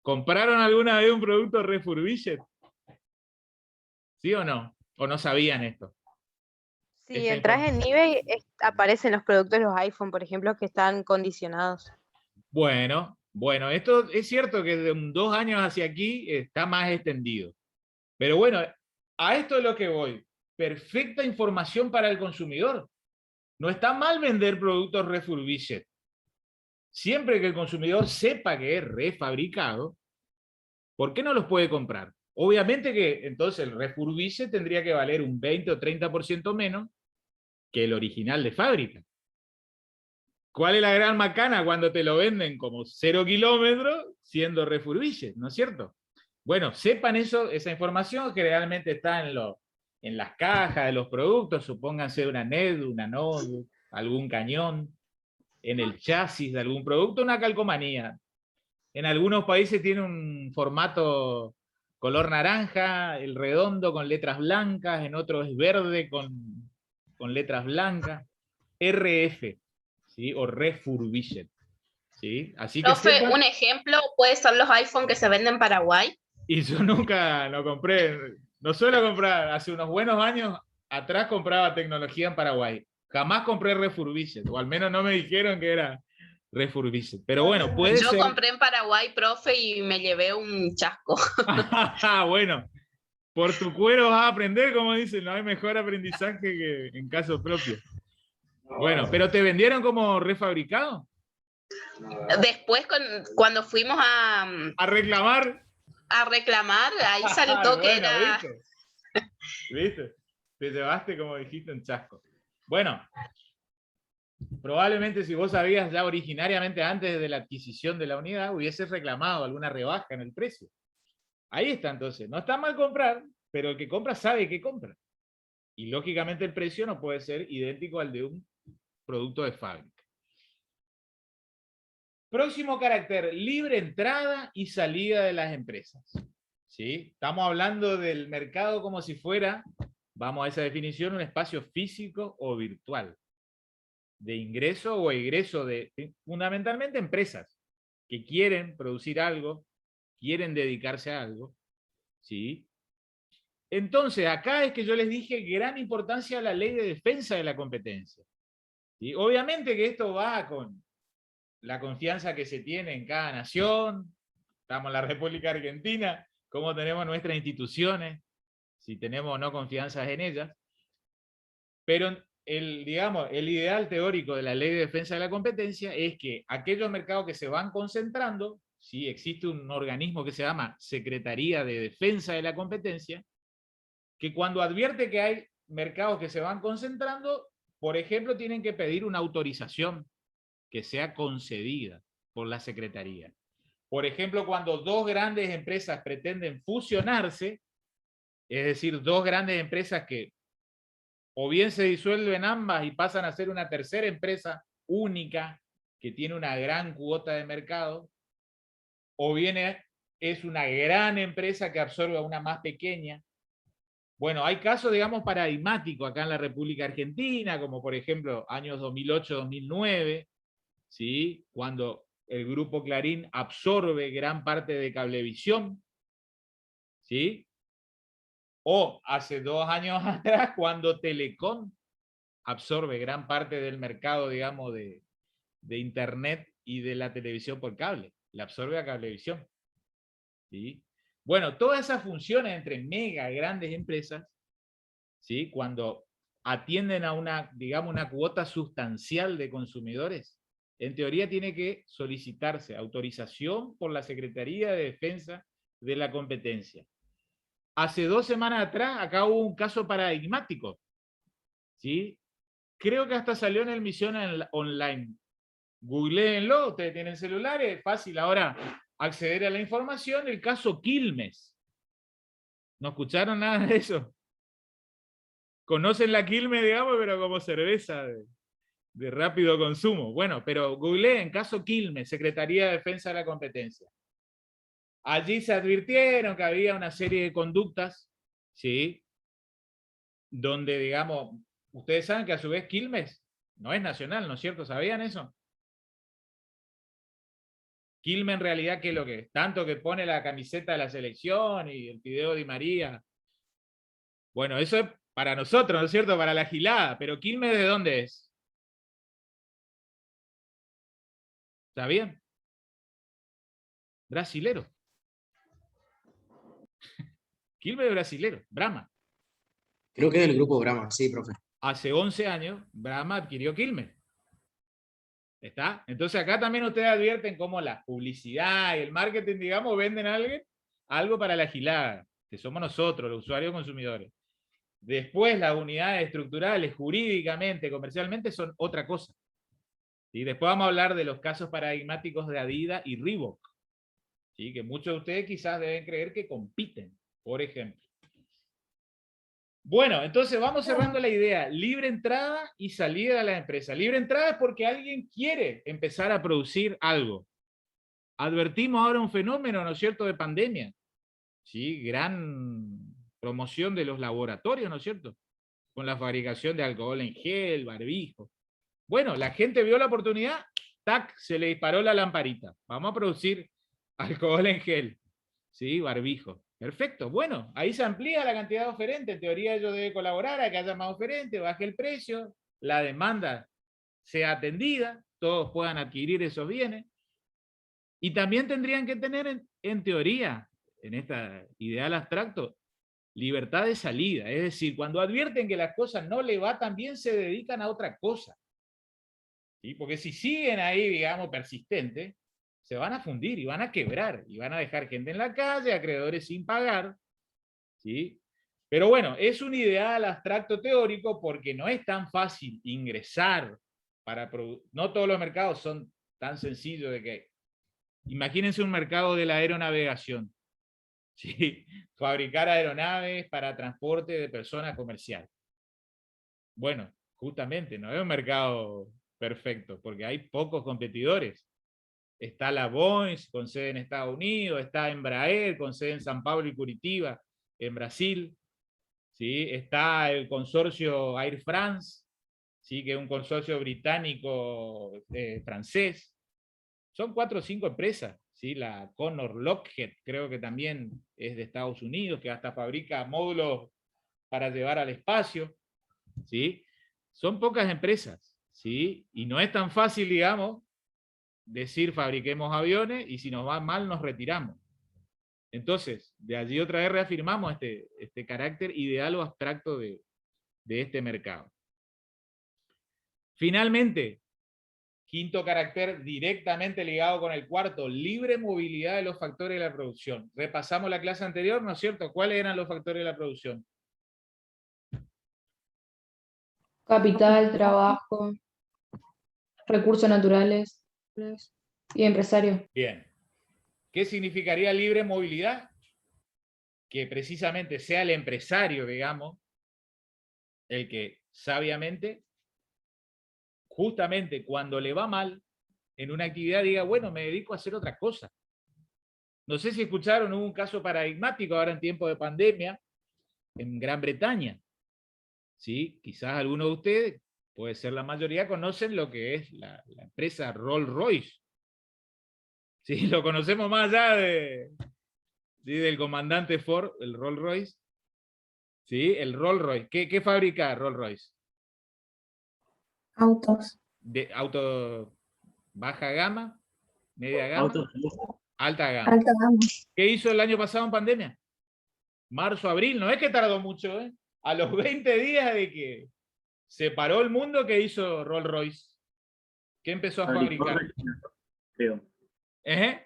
¿Compraron alguna vez un producto refurbished? ¿Sí o no? ¿O no sabían esto? Si entras en eBay, aparecen los productos de los iPhone, por ejemplo, que están condicionados. Bueno, esto es cierto que de 2 años hacia aquí está más extendido. Pero bueno, a esto es lo que voy. Perfecta información para el consumidor. No está mal vender productos refurbished. Siempre que el consumidor sepa que es refabricado, ¿por qué no los puede comprar? Obviamente que entonces el refurbished tendría que valer un 20 o 30% menos que el original de fábrica. ¿Cuál es la gran macana cuando te lo venden como 0 kilómetros siendo refurbished, ¿no es cierto? Bueno, sepan eso, esa información generalmente está en las cajas de los productos, supónganse una NED, una NOD, algún cañón, en el chasis de algún producto, una calcomanía. En algunos países tiene un formato color naranja, el redondo con letras blancas, en otros es verde con letras blancas. RF, ¿sí? O refurbished. ¿Sí? Así que Profe, sepan, un ejemplo puede ser los iPhone que se venden en Paraguay. y yo nunca lo compré, no suelo comprar, hace unos buenos años atrás compraba tecnología en Paraguay. Jamás compré refurbished, o al menos no me dijeron que era refurbished. Pero bueno, puede Yo ser... compré en Paraguay, profe, y me llevé un chasco. Bueno, por tu cuero vas a aprender, como dicen, no hay mejor aprendizaje que en caso propio. Bueno, ¿pero te vendieron como refabricado? Después, cuando fuimos ¿A reclamar? a reclamar, ahí saltó que Bueno, era... ¿Viste? Te llevaste, como dijiste, un chasco. Bueno, probablemente si vos sabías ya originariamente antes de la adquisición de la unidad, hubieses reclamado alguna rebaja en el precio. Ahí está entonces. No está mal comprar, pero el que compra sabe que compra. Y lógicamente el precio no puede ser idéntico al de un producto de fábrica. Próximo carácter, libre entrada y salida de las empresas. ¿Sí? Estamos hablando del mercado como si fuera, vamos a esa definición, un espacio físico o virtual, de ingreso o egreso de, fundamentalmente, empresas que quieren producir algo, quieren dedicarse a algo. ¿Sí? Entonces, acá es que yo les dije gran importancia a la ley de defensa de la competencia. ¿Sí? Obviamente que esto va con la confianza que se tiene en cada nación, estamos en la República Argentina, cómo tenemos nuestras instituciones, si tenemos o no confianza en ellas, pero digamos, el ideal teórico de la ley de defensa de la competencia es que aquellos mercados que se van concentrando, ¿sí? Existe un organismo que se llama Secretaría de Defensa de la Competencia, que cuando advierte que hay mercados que se van concentrando, por ejemplo, tienen que pedir una autorización que sea concedida por la Secretaría. Por ejemplo, cuando 2 grandes empresas pretenden fusionarse, es decir, 2 grandes empresas que o bien se disuelven ambas y pasan a ser una tercera empresa única que tiene una gran cuota de mercado, o bien es una gran empresa que absorbe a una más pequeña. Bueno, hay casos, digamos, paradigmáticos acá en la República Argentina, como por ejemplo años 2008-2009, ¿sí? Cuando el grupo Clarín absorbe gran parte de Cablevisión, ¿sí? O hace 2 años atrás, cuando Telecom absorbe gran parte del mercado, digamos, de Internet y de la televisión por cable. La absorbe a Cablevisión. ¿Sí? Bueno, todas esas funciones entre mega grandes empresas, ¿sí? Cuando atienden a una, digamos, una cuota sustancial de consumidores, en teoría tiene que solicitarse autorización por la Secretaría de Defensa de la Competencia. Hace 2 semanas atrás, acá hubo un caso paradigmático. ¿Sí? Creo que hasta salió en el Misión Online. Googleenlo, ustedes tienen celulares, es fácil ahora acceder a la información. El caso Quilmes. ¿No escucharon nada de eso? conocen la Quilmes, digamos, pero como cerveza de rápido consumo. Bueno, pero googleé en caso Quilmes, Secretaría de Defensa de la Competencia. Allí se advirtieron que había una serie de conductas, ¿sí? Donde, digamos, ustedes saben que a su vez Quilmes no es nacional, ¿no es cierto? ¿Sabían eso? Quilmes en realidad, ¿qué es lo que es? Tanto que pone la camiseta de la selección y el video de Di María. Bueno, eso es para nosotros, ¿no es cierto? Para la gilada, pero Quilmes, ¿de dónde es? ¿Está bien? Brasilero. Quilmes es brasilero, Brahma. Creo que es del grupo Brahma, sí, profe. Hace 11 años, Brahma adquirió Quilmes. ¿Está? Entonces acá también ustedes advierten cómo la publicidad y el marketing, digamos, venden algo para la gilada, que somos nosotros, los usuarios consumidores. Después las unidades estructurales, jurídicamente, comercialmente, son otra cosa. Y después vamos a hablar de los casos paradigmáticos de Adidas y Reebok, ¿sí? Que muchos de ustedes quizás deben creer que compiten, por ejemplo. Bueno, entonces vamos cerrando la idea. Libre entrada y salida de la empresa. Libre entrada es porque alguien quiere empezar a producir algo. Advertimos ahora un fenómeno, ¿no es cierto?, de pandemia. ¿Sí? Gran promoción de los laboratorios, ¿no es cierto?, con la fabricación de alcohol en gel, barbijo. Bueno, la gente vio la oportunidad, tac, se le disparó la lamparita. Vamos a producir alcohol en gel, ¿sí? Barbijo. Perfecto, bueno, ahí se amplía la cantidad de oferentes. En teoría ellos deben colaborar a que haya más oferentes, baje el precio, la demanda sea atendida, todos puedan adquirir esos bienes. Y también tendrían que tener, en teoría, en este ideal abstracto, libertad de salida. Es decir, cuando advierten que las cosas no le va tan bien, se dedican a otra cosa. ¿Sí? Porque si siguen ahí, digamos, persistentes, se van a fundir y van a quebrar, y van a dejar gente en la calle, acreedores sin pagar, ¿sí? Pero bueno, es un ideal abstracto teórico porque no es tan fácil ingresar para no todos los mercados son tan sencillos de que... Imagínense un mercado de la aeronavegación, ¿sí? Fabricar aeronaves para transporte de personas comercial. Bueno, justamente, no es un mercado perfecto, porque hay pocos competidores. Está la Boeing, con sede en Estados Unidos, está Embraer, con sede en San Pablo y Curitiba, en Brasil, ¿sí? Está el consorcio Air France, ¿sí? Que es un consorcio británico francés. Son 4 o 5 empresas, ¿sí? La Connor Lockheed, creo que también es de Estados Unidos, que hasta fabrica módulos para llevar al espacio, ¿sí? Son pocas empresas, ¿sí? Y no es tan fácil, digamos, decir fabriquemos aviones y si nos va mal nos retiramos. Entonces, de allí otra vez reafirmamos este carácter ideal o abstracto de este mercado. Finalmente, quinto carácter directamente ligado con el cuarto, libre movilidad de los factores de la producción. Repasamos la clase anterior, ¿no es cierto? ¿Cuáles eran los factores de la producción? Capital, trabajo, recursos naturales y empresario. Bien. ¿Qué significaría libre movilidad? Que precisamente sea el empresario, digamos, el que sabiamente, justamente cuando le va mal en una actividad, diga, bueno, me dedico a hacer otra cosa. No sé si escucharon, hubo un caso paradigmático ahora en tiempo de pandemia en Gran Bretaña. ¿Sí? Quizás algunos de ustedes, puede ser la mayoría, conocen lo que es la empresa Rolls-Royce. ¿Sí? Lo conocemos más allá del comandante Ford, el Rolls-Royce. ¿Sí? El Rolls-Royce. ¿Qué fabrica Rolls-Royce? Autos. De auto baja gama, media gama, alta gama. Alta gama. ¿Qué hizo el año pasado en pandemia? Marzo, abril, no es que tardó mucho, ¿eh? A los 20 días de que se paró el mundo, ¿qué hizo Rolls-Royce? ¿Qué empezó a fabricar? Creo. ¿Eh?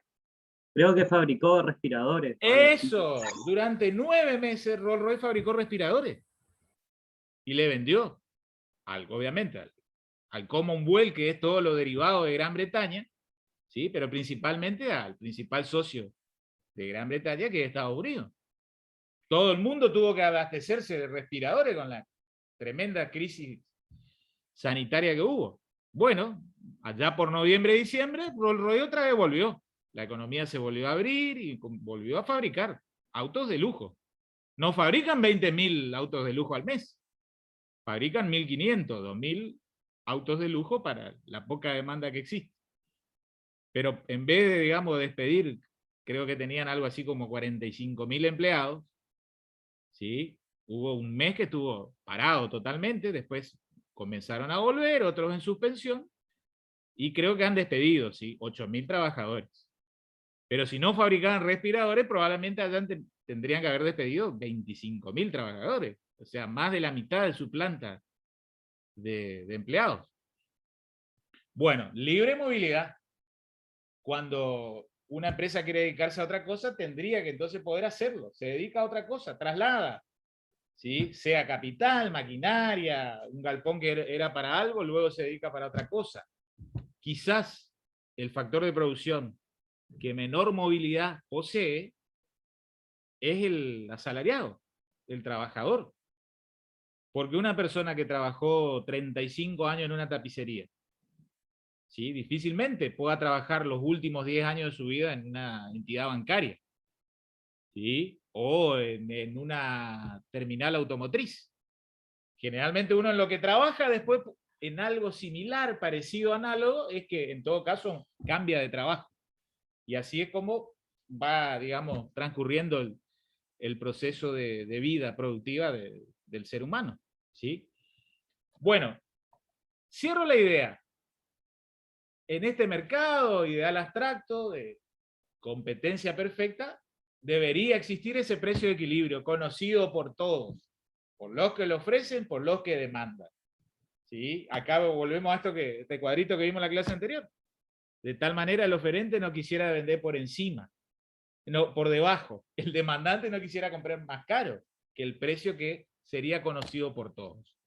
Creo que fabricó respiradores. Eso, durante 9 meses Rolls-Royce fabricó respiradores y le vendió, obviamente, al Commonwealth, que es todo lo derivado de Gran Bretaña, ¿sí? Pero principalmente al principal socio de Gran Bretaña, que es Estados Unidos. Todo el mundo tuvo que abastecerse de respiradores con la tremenda crisis sanitaria que hubo. Bueno, allá por noviembre, diciembre, Rolls-Royce otra vez volvió. La economía se volvió a abrir y volvió a fabricar autos de lujo. No fabrican 20.000 autos de lujo al mes. Fabrican 1.500, 2.000 autos de lujo para la poca demanda que existe. Pero en vez de, digamos, despedir, creo que tenían algo así como 45.000 empleados, ¿sí? Hubo un mes que estuvo parado totalmente, después comenzaron a volver, otros en suspensión, y creo que han despedido, ¿sí? 8.000 trabajadores. Pero si no fabricaban respiradores, probablemente allá tendrían que haber despedido 25.000 trabajadores. O sea, más de la mitad de su planta de empleados. Bueno, libre movilidad. Cuando una empresa quiere dedicarse a otra cosa, tendría que entonces poder hacerlo. Se dedica a otra cosa, traslada. ¿Sí? Sea capital, maquinaria, un galpón que era para algo, luego se dedica para otra cosa. Quizás el factor de producción que menor movilidad posee es el asalariado, el trabajador. Porque una persona que trabajó 35 años en una tapicería, ¿sí? Difícilmente pueda trabajar los últimos 10 años de su vida en una entidad bancaria, ¿sí? O en una terminal automotriz. Generalmente uno en lo que trabaja después en algo similar, parecido, análogo, es que en todo caso cambia de trabajo. Y así es como va, digamos, transcurriendo el proceso de vida productiva del ser humano, ¿sí? Bueno, cierro la idea. En este mercado ideal abstracto de competencia perfecta, debería existir ese precio de equilibrio, conocido por todos, por los que lo ofrecen, por los que demandan. ¿Sí? Acá volvemos a este cuadrito que vimos en la clase anterior. De tal manera el oferente no quisiera vender por encima, no, por debajo. El demandante no quisiera comprar más caro que el precio que sería conocido por todos.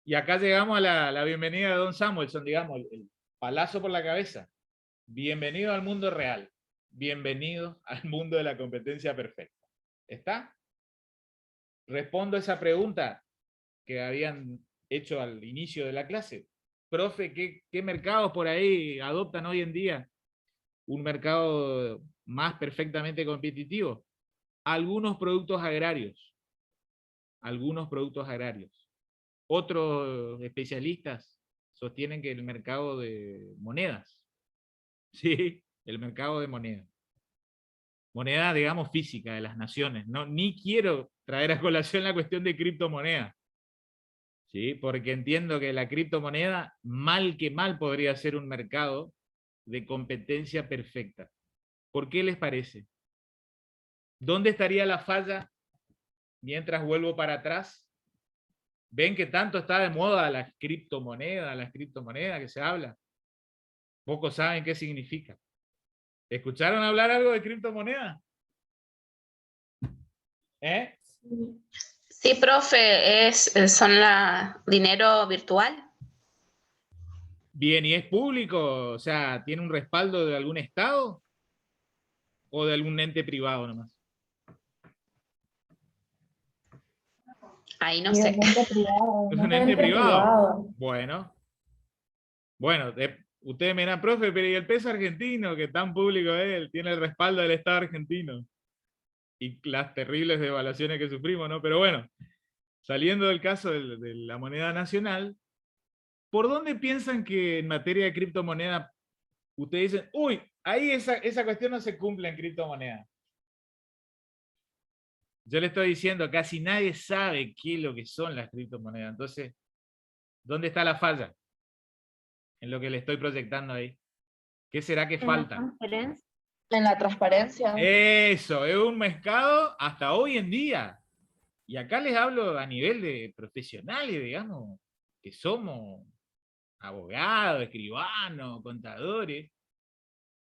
Y acá llegamos a la bienvenida de Don Samuelson, digamos, el palazo por la cabeza. Bienvenido al mundo real. Bienvenido al mundo de la competencia perfecta. ¿Está? Respondo a esa pregunta que habían hecho al inicio de la clase. Profe, ¿qué mercados por ahí adoptan hoy en día un mercado más perfectamente competitivo? Algunos productos agrarios. Algunos productos agrarios. Otros especialistas sostienen que el mercado de monedas. Sí, el mercado de monedas. Moneda, digamos, física de las naciones. No, ni quiero traer a colación la cuestión de criptomonedas. ¿Sí? Porque entiendo que la criptomoneda, mal que mal, podría ser un mercado de competencia perfecta. ¿Por qué les parece? ¿Dónde estaría la falla mientras vuelvo para atrás? ¿Ven que tanto está de moda las criptomonedas que se habla? Pocos saben qué significa. ¿Escucharon hablar algo de criptomonedas? ¿Eh? Sí, profe, son dinero virtual. Bien, ¿y es público? O sea, ¿tiene un respaldo de algún estado? ¿O de algún ente privado nomás? Ahí no sé. ¿Es un ente privado? Bueno. Bueno, ustedes me dirán, profe, pero ¿y el peso argentino, que tan público es? Tiene el respaldo del Estado argentino. Y las terribles devaluaciones que sufrimos, ¿no? Pero bueno, saliendo del caso de la moneda nacional, ¿por dónde piensan que en materia de criptomoneda ustedes dicen, uy, ahí esa cuestión no se cumple en criptomoneda? Yo le estoy diciendo, casi nadie sabe qué es lo que son las criptomonedas. Entonces, ¿dónde está la falla? En lo que le estoy proyectando ahí. ¿Qué será que falta? En la transparencia. Eso, es un mercado hasta hoy en día. Y acá les hablo a nivel de profesionales, digamos, que somos abogados, escribanos, contadores.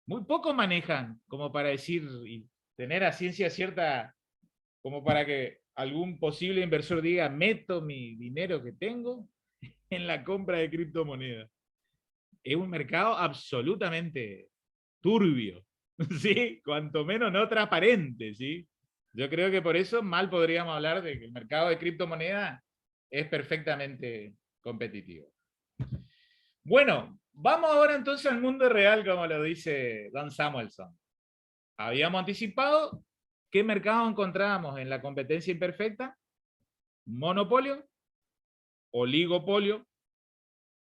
Muy pocos manejan como para decir y tener a ciencia cierta, como para que algún posible inversor diga, meto mi dinero que tengo en la compra de criptomonedas. Es un mercado absolutamente turbio, ¿sí? Cuanto menos no transparente, ¿sí? Yo creo que por eso mal podríamos hablar de que el mercado de criptomonedas es perfectamente competitivo. Bueno, vamos ahora entonces al mundo real, como lo dice Don Samuelson. Habíamos anticipado qué mercado encontrábamos en la competencia imperfecta: monopolio, oligopolio,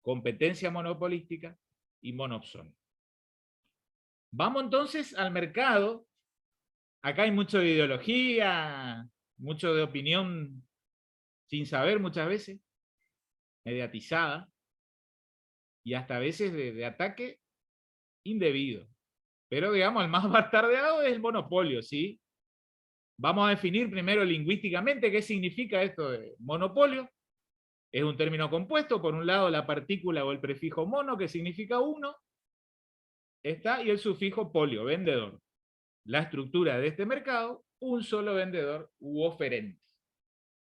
competencia monopolística y monopsonio. Vamos entonces al mercado. Acá hay mucho de ideología, mucho de opinión sin saber muchas veces, mediatizada, y hasta a veces de ataque indebido. Pero digamos, el más bastardeado es el monopolio, ¿sí? Vamos a definir primero lingüísticamente qué significa esto de monopolio. Es un término compuesto, por un lado la partícula o el prefijo mono, que significa uno, está, y el sufijo polio, vendedor. La estructura de este mercado, un solo vendedor u oferente.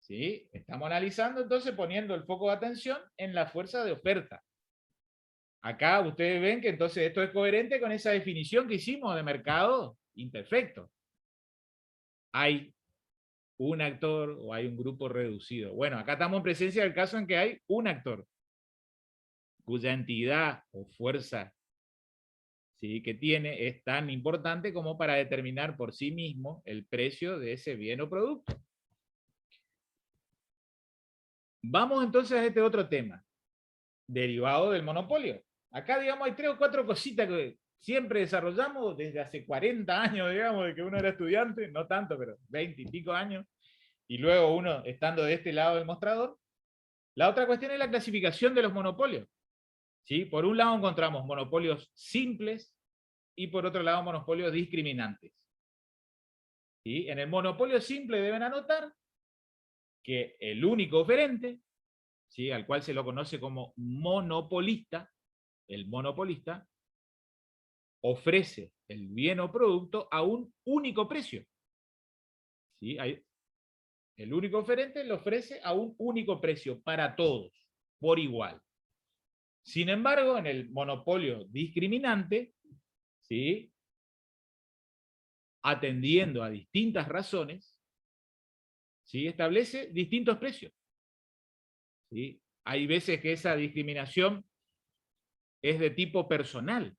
¿Sí? Estamos analizando entonces, poniendo el foco de atención en la fuerza de oferta. Acá ustedes ven que entonces esto es coherente con esa definición que hicimos de mercado imperfecto. Hay un actor o hay un grupo reducido. Bueno, acá estamos en presencia del caso en que hay un actor, cuya entidad o fuerza, ¿sí?, que tiene es tan importante como para determinar por sí mismo el precio de ese bien o producto. Vamos entonces a este otro tema, derivado del monopolio. Acá, digamos, hay 3 o 4 cositas que siempre desarrollamos desde hace 40 años, digamos, de que uno era estudiante, no tanto, pero 20 y pico años, y luego uno estando de este lado del mostrador. La otra cuestión es la clasificación de los monopolios. ¿Sí? Por un lado encontramos monopolios simples y por otro lado monopolios discriminantes. ¿Sí? En el monopolio simple deben anotar que el único oferente, ¿sí?, al cual se lo conoce como monopolista, el monopolista ofrece el bien o producto a un único precio. ¿Sí? El único oferente lo ofrece a un único precio para todos, por igual. Sin embargo, en el monopolio discriminante, ¿sí?, atendiendo a distintas razones, ¿sí?, establece distintos precios. ¿Sí? Hay veces que esa discriminación es de tipo personal.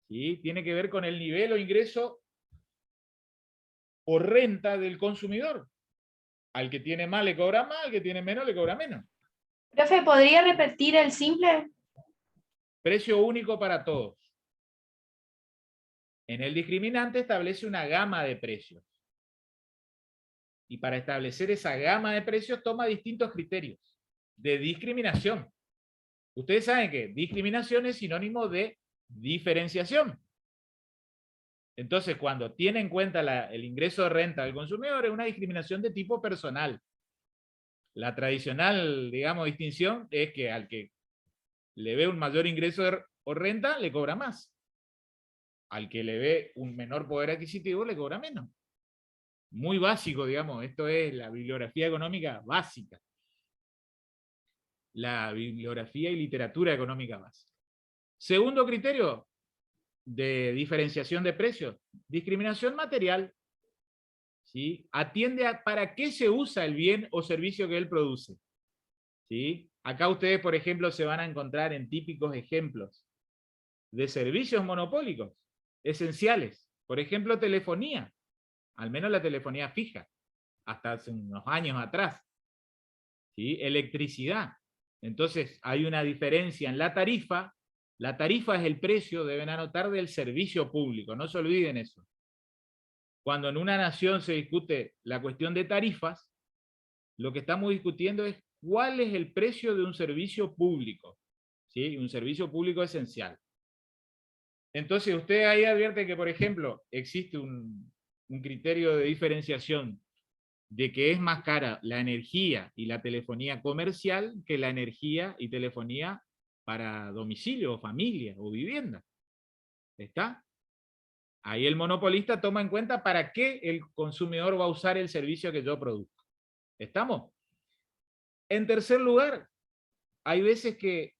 ¿Sí? Tiene que ver con el nivel o ingreso o renta del consumidor. Al que tiene más le cobra más, al que tiene menos le cobra menos. Profe, ¿podría repetir el simple? Precio único para todos. En el discriminante establece una gama de precios. Y para establecer esa gama de precios toma distintos criterios de discriminación. Ustedes saben que discriminación es sinónimo de diferenciación. Entonces, cuando tiene en cuenta el ingreso de renta del consumidor, es una discriminación de tipo personal. La tradicional, digamos, distinción es que al que le ve un mayor ingreso o renta, le cobra más. Al que le ve un menor poder adquisitivo, le cobra menos. Muy básico, digamos, esto es la bibliografía económica básica. La bibliografía y literatura económica básica. Segundo criterio de diferenciación de precios, discriminación material. ¿Sí? Atiende a para qué se usa el bien o servicio que él produce. ¿Sí? Acá ustedes, por ejemplo, se van a encontrar en típicos ejemplos de servicios monopólicos esenciales. Por ejemplo, telefonía. Al menos la telefonía fija, hasta hace unos años atrás. ¿Sí? Electricidad. Entonces, hay una diferencia en la tarifa. La tarifa es el precio, deben anotar, del servicio público. No se olviden eso. Cuando en una nación se discute la cuestión de tarifas, lo que estamos discutiendo es cuál es el precio de un servicio público. ¿Sí? Un servicio público esencial. Entonces, usted ahí advierte que, por ejemplo, existe un criterio de diferenciación de que es más cara la energía y la telefonía comercial que la energía y telefonía para domicilio, o familia, o vivienda. ¿Está? Ahí el monopolista toma en cuenta para qué el consumidor va a usar el servicio que yo produzco. ¿Estamos? En tercer lugar, hay veces que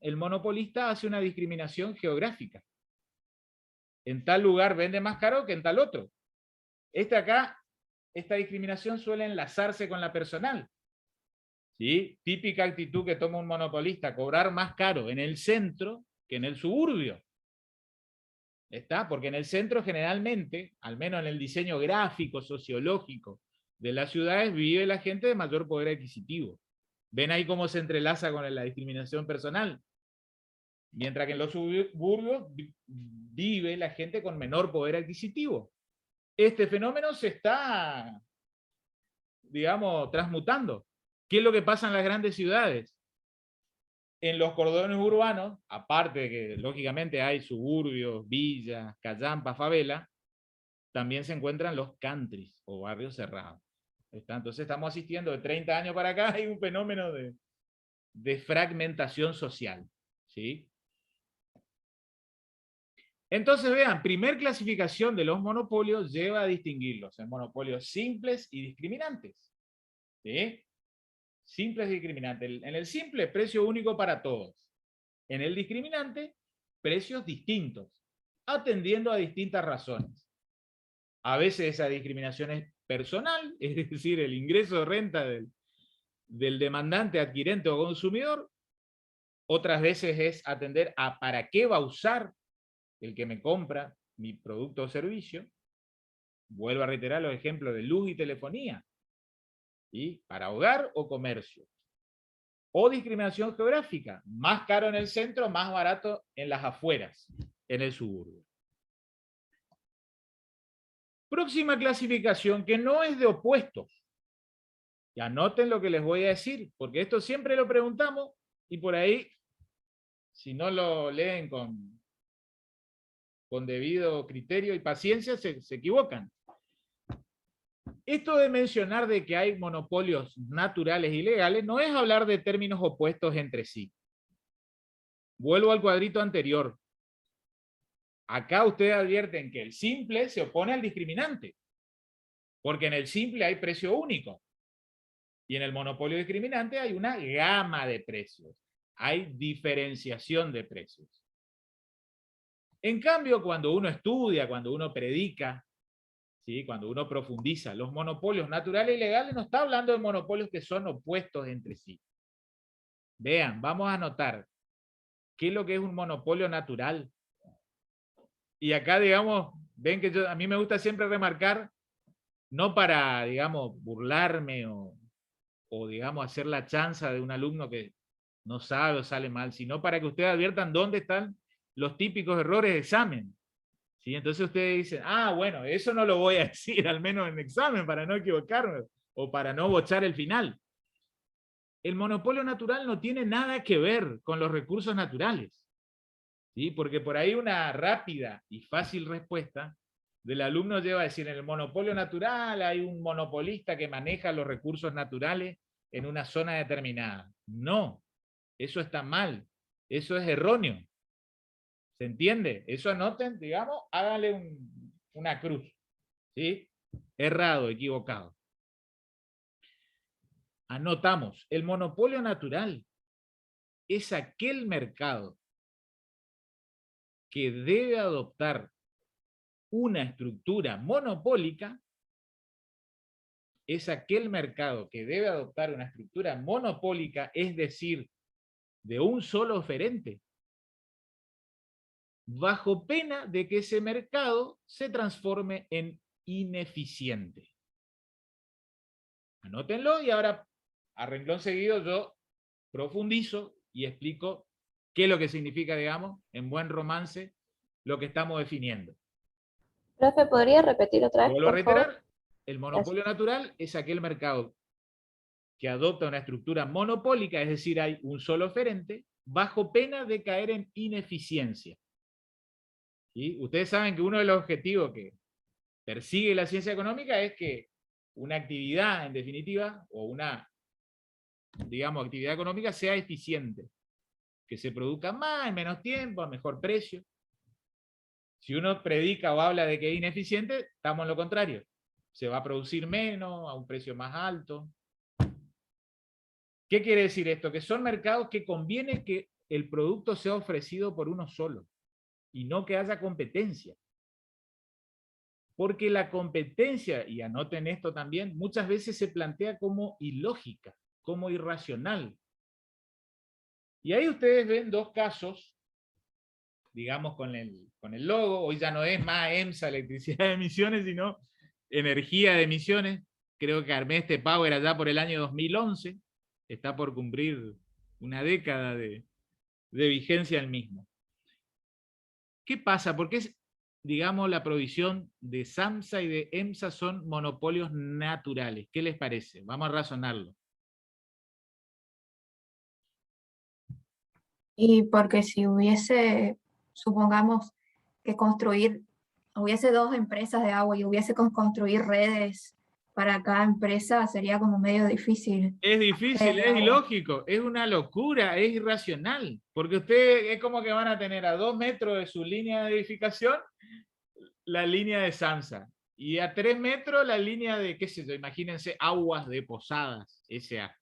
el monopolista hace una discriminación geográfica. En tal lugar vende más caro que en tal otro. Este acá esta discriminación suele enlazarse con la personal. ¿Sí? Típica actitud que toma un monopolista, cobrar más caro en el centro que en el suburbio. ¿Está? Porque en el centro generalmente, al menos en el diseño gráfico, sociológico de las ciudades, vive la gente de mayor poder adquisitivo. ¿Ven ahí cómo se entrelaza con la discriminación personal? Mientras que en los suburbios vive la gente con menor poder adquisitivo. Este fenómeno se está, digamos, transmutando. ¿Qué es lo que pasa en las grandes ciudades? En los cordones urbanos, aparte de que lógicamente hay suburbios, villas, callampas, favelas, también se encuentran los countries o barrios cerrados. Entonces estamos asistiendo de 30 años para acá, hay un fenómeno de fragmentación social. ¿Sí? Entonces vean, primer clasificación de los monopolios lleva a distinguirlos en monopolios simples y discriminantes. ¿Sí? Simples y discriminantes. En el simple, precio único para todos. En el discriminante, precios distintos, atendiendo a distintas razones. A veces esa discriminación es personal, es decir, el ingreso de renta del demandante, adquirente o consumidor. Otras veces es atender a para qué va a usar el que me compra mi producto o servicio. Vuelvo a reiterar los ejemplos de luz y telefonía. ¿Sí? Para hogar o comercio. O discriminación geográfica, más caro en el centro, más barato en las afueras, en el suburbio. Próxima clasificación, que no es de opuestos. Y anoten lo que les voy a decir, porque esto siempre lo preguntamos, y por ahí, si no lo leen con debido criterio y paciencia, se equivocan. Esto de mencionar de que hay monopolios naturales y legales no es hablar de términos opuestos entre sí. Vuelvo al cuadrito anterior. Acá ustedes advierten que el simple se opone al discriminante, porque en el simple hay precio único, y en el monopolio discriminante hay una gama de precios, hay diferenciación de precios. En cambio, cuando uno estudia, cuando uno predica, ¿sí? Cuando uno profundiza los monopolios naturales y legales, no está hablando de monopolios que son opuestos entre sí. Vean, vamos a anotar qué es lo que es un monopolio natural. Y acá, digamos, ven que a mí me gusta siempre remarcar, no para, digamos, burlarme o digamos, hacer la chanza de un alumno que no sabe o sale mal, sino para que ustedes adviertan dónde están los típicos errores de examen. ¿Sí? Entonces ustedes dicen, ah, bueno, eso no lo voy a decir, al menos en examen, para no equivocarme, o para no bochar el final. El monopolio natural no tiene nada que ver con los recursos naturales. ¿Sí? Porque por ahí una rápida y fácil respuesta del alumno lleva a decir, en el monopolio natural hay un monopolista que maneja los recursos naturales en una zona determinada. No, eso está mal, eso es erróneo. ¿Se entiende? Eso anoten, digamos, háganle una cruz. ¿Sí? Errado, equivocado. Anotamos, el monopolio natural es aquel mercado que debe adoptar una estructura monopólica, es aquel mercado que debe adoptar una estructura monopólica, es decir, de un solo oferente, bajo pena de que ese mercado se transforme en ineficiente. Anótenlo y ahora, a renglón seguido, yo profundizo y explico qué es lo que significa, digamos, en buen romance, lo que estamos definiendo. Profe, ¿podría repetir otra vez? Vuelvo a por reiterar, favor? el monopolio natural es aquel mercado que adopta una estructura monopólica, es decir, hay un solo oferente, bajo pena de caer en ineficiencia. ¿Sí? Ustedes saben que uno de los objetivos que persigue la ciencia económica es que una actividad, en definitiva, o una, digamos, actividad económica sea eficiente, que se produzca más en menos tiempo, a mejor precio. Si uno predica o habla de que es ineficiente, estamos en lo contrario. Se va a producir menos, a un precio más alto. ¿Qué quiere decir esto? Que son mercados que conviene que el producto sea ofrecido por uno solo y no que haya competencia. Porque la competencia, y anoten esto también, muchas veces se plantea como ilógica, como irracional. Y ahí ustedes ven dos casos, digamos con el logo, hoy ya no es más EMSA, electricidad de emisiones, sino energía de emisiones. Creo que armé este Power allá por el año 2011, está por cumplir una década de vigencia el mismo. ¿Qué pasa? Porque es, digamos, la provisión de SAMSA y de EMSA son monopolios naturales. ¿Qué les parece? Vamos a razonarlo. Y porque si hubiese, supongamos que hubiese dos empresas de agua y hubiese que construir redes para cada empresa, sería como medio difícil. Es difícil, es ilógico, es una locura, es irracional, porque ustedes es como que van a tener a 2 metros de su línea de edificación la línea de SAMSA, y a 3 metros la línea de, qué sé yo, imagínense, Aguas de Posadas, S.A.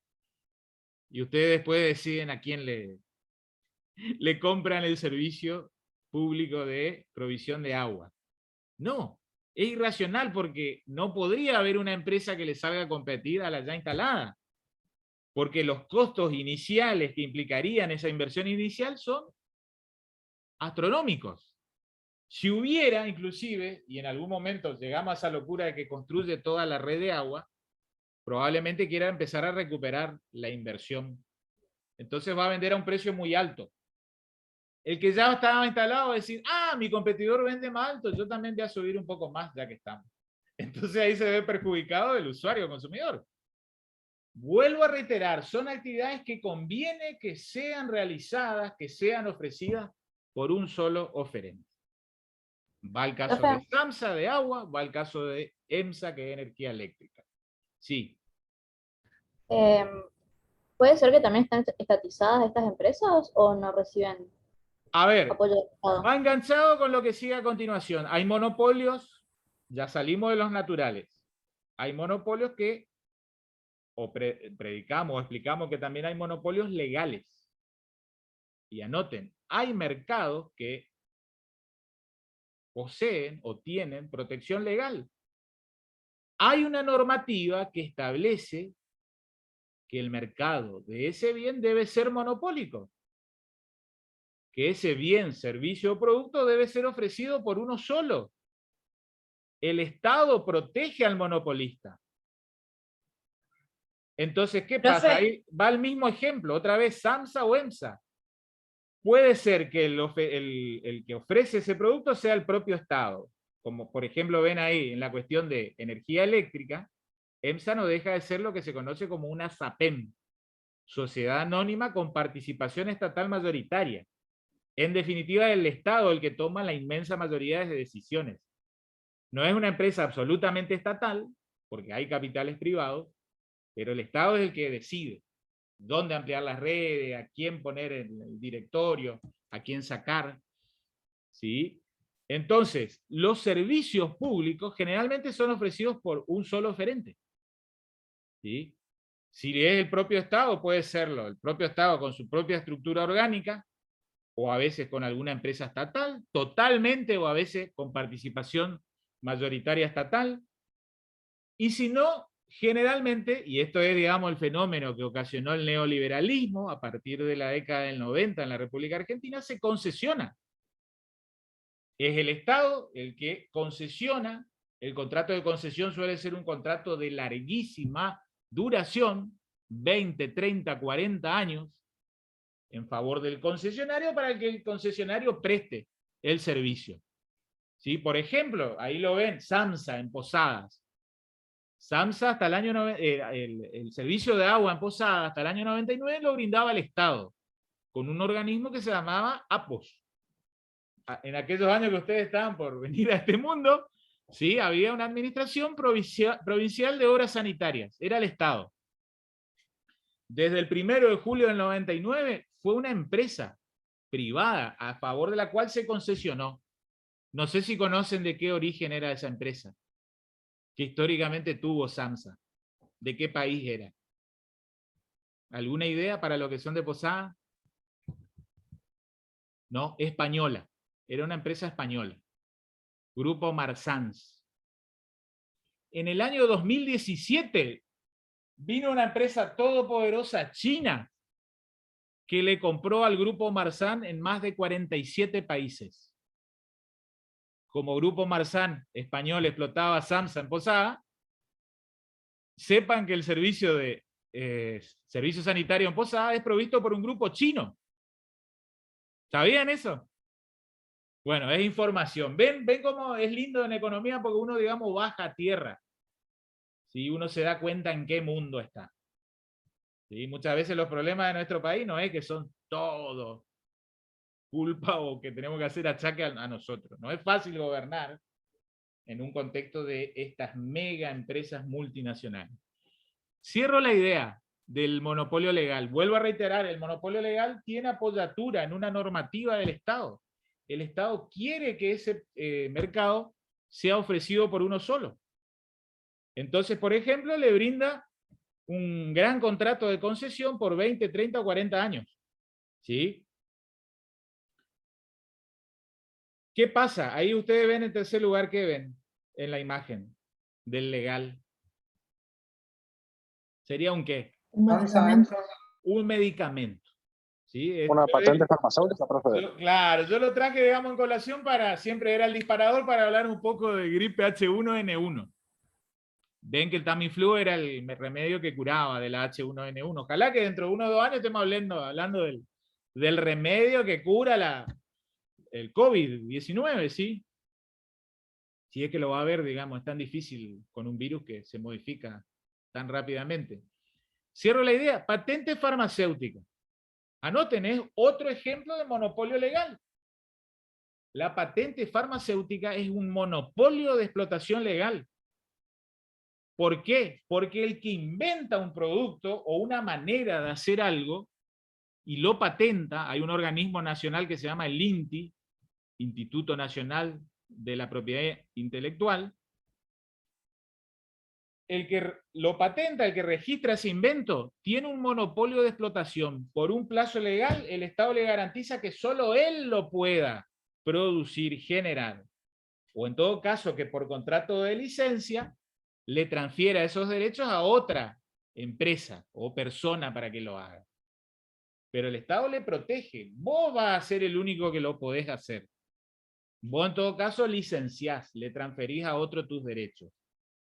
Y ustedes después deciden a quién le compran el servicio público de provisión de agua. No, es irracional porque no podría haber una empresa que le salga a competir a la ya instalada. Porque los costos iniciales que implicarían esa inversión inicial son astronómicos. Si hubiera, inclusive, y en algún momento llegamos a esa locura de que construye toda la red de agua, probablemente quiera empezar a recuperar la inversión. Entonces va a vender a un precio muy alto. El que ya estaba instalado va a decir, ah, mi competidor vende más alto, yo también voy a subir un poco más ya que estamos. Entonces ahí se ve perjudicado el usuario o consumidor. Vuelvo a reiterar, son actividades que conviene que sean realizadas, que sean ofrecidas por un solo oferente. Va el caso de SAMSA de agua, va el caso de EMSA que es energía eléctrica. Sí. ¿Puede ser que también están estatizadas estas empresas o no reciben a ver, apoyo del Estado? Va enganchado con lo que sigue a continuación. Hay monopolios, ya salimos de los naturales. Hay monopolios que predicamos o explicamos que también hay monopolios legales. Y anoten, hay mercados que poseen o tienen protección legal. Hay una normativa que establece que el mercado de ese bien debe ser monopólico. Que ese bien, servicio o producto debe ser ofrecido por uno solo. El Estado protege al monopolista. Entonces, ¿qué pasa? Ahí va el mismo ejemplo, otra vez SAMSA o EMSA. Puede ser que el que ofrece ese producto sea el propio Estado. Como por ejemplo ven ahí en la cuestión de energía eléctrica, EMSA no deja de ser lo que se conoce como una SAPEM, Sociedad Anónima con Participación Estatal Mayoritaria. En definitiva, el Estado el que toma la inmensa mayoría de decisiones. No es una empresa absolutamente estatal, porque hay capitales privados, pero el Estado es el que decide dónde ampliar las redes, a quién poner en el directorio, a quién sacar. ¿Sí? Entonces, los servicios públicos generalmente son ofrecidos por un solo oferente. ¿Sí? Si es el propio Estado, puede serlo el propio Estado con su propia estructura orgánica, o a veces con alguna empresa estatal, totalmente o a veces con participación mayoritaria estatal. Y si no, generalmente, y esto es, digamos, el fenómeno que ocasionó el neoliberalismo a partir de la década del 90 en la República Argentina, se concesiona. Es el Estado el que concesiona. El contrato de concesión suele ser un contrato de larguísima duración, 20, 30, 40 años, en favor del concesionario para que el concesionario preste el servicio. ¿Sí? Por ejemplo, ahí lo ven, SAMSA en Posadas. SAMSA hasta el año el servicio de agua en Posadas hasta el año 99 lo brindaba el Estado, con un organismo que se llamaba APOS. En aquellos años que ustedes estaban por venir a este mundo, ¿sí? Había una administración provincial de obras sanitarias, era el Estado. Desde el 1 de julio del 99 fue una empresa privada a favor de la cual se concesionó. No sé si conocen de qué origen era esa empresa, que históricamente tuvo SAMSA. ¿De qué país era? ¿Alguna idea para lo que son de Posadas? No, española. Era una empresa española. Grupo Marsans. En el año 2017 vino una empresa todopoderosa china que le compró al Grupo Marzán en más de 47 países. Como Grupo Marzán español explotaba SAMSA en Posada, sepan que el servicio sanitario en Posada es provisto por un grupo chino. ¿Sabían eso? Bueno, es información. ¿Ven cómo es lindo en economía? Porque uno, digamos, baja a tierra. ¿Sí? Uno se da cuenta en qué mundo está. ¿Sí? Muchas veces los problemas de nuestro país no es que son todos culpa o que tenemos que hacer achaque a nosotros. No es fácil gobernar en un contexto de estas mega empresas multinacionales. Cierro la idea del monopolio legal. Vuelvo a reiterar, el monopolio legal tiene apoyatura en una normativa del Estado. El Estado quiere que ese mercado sea ofrecido por uno solo. Entonces, por ejemplo, le brinda un gran contrato de concesión por 20, 30 o 40 años. ¿Sí? ¿Qué pasa? Ahí ustedes ven en tercer lugar, ¿qué ven en la imagen del legal? ¿Sería un qué? Un medicamento. Un medicamento. ¿Sí? Una patente farmacéutica, profe. Claro, yo lo traje, digamos, en colación para, siempre era el disparador para hablar un poco de gripe H1N1. Ven que el Tamiflu era el remedio que curaba de la H1N1. Ojalá que dentro de 1 o 2 años estemos hablando del remedio que cura el COVID-19, ¿sí? Si es que lo va a ver, digamos, es tan difícil con un virus que se modifica tan rápidamente. Cierro la idea, patente farmacéutica. Anoten, es otro ejemplo de monopolio legal. La patente farmacéutica es un monopolio de explotación legal. ¿Por qué? Porque el que inventa un producto o una manera de hacer algo y lo patenta, hay un organismo nacional que se llama el INTI, Instituto Nacional de la Propiedad Intelectual. El que lo patenta, el que registra ese invento, tiene un monopolio de explotación. Por un plazo legal, el Estado le garantiza que solo él lo pueda producir, generar. O en todo caso, que por contrato de licencia, le transfiera esos derechos a otra empresa o persona para que lo haga. Pero el Estado le protege. Vos vas a ser el único que lo podés hacer. Vos en todo caso licenciás, le transferís a otro tus derechos.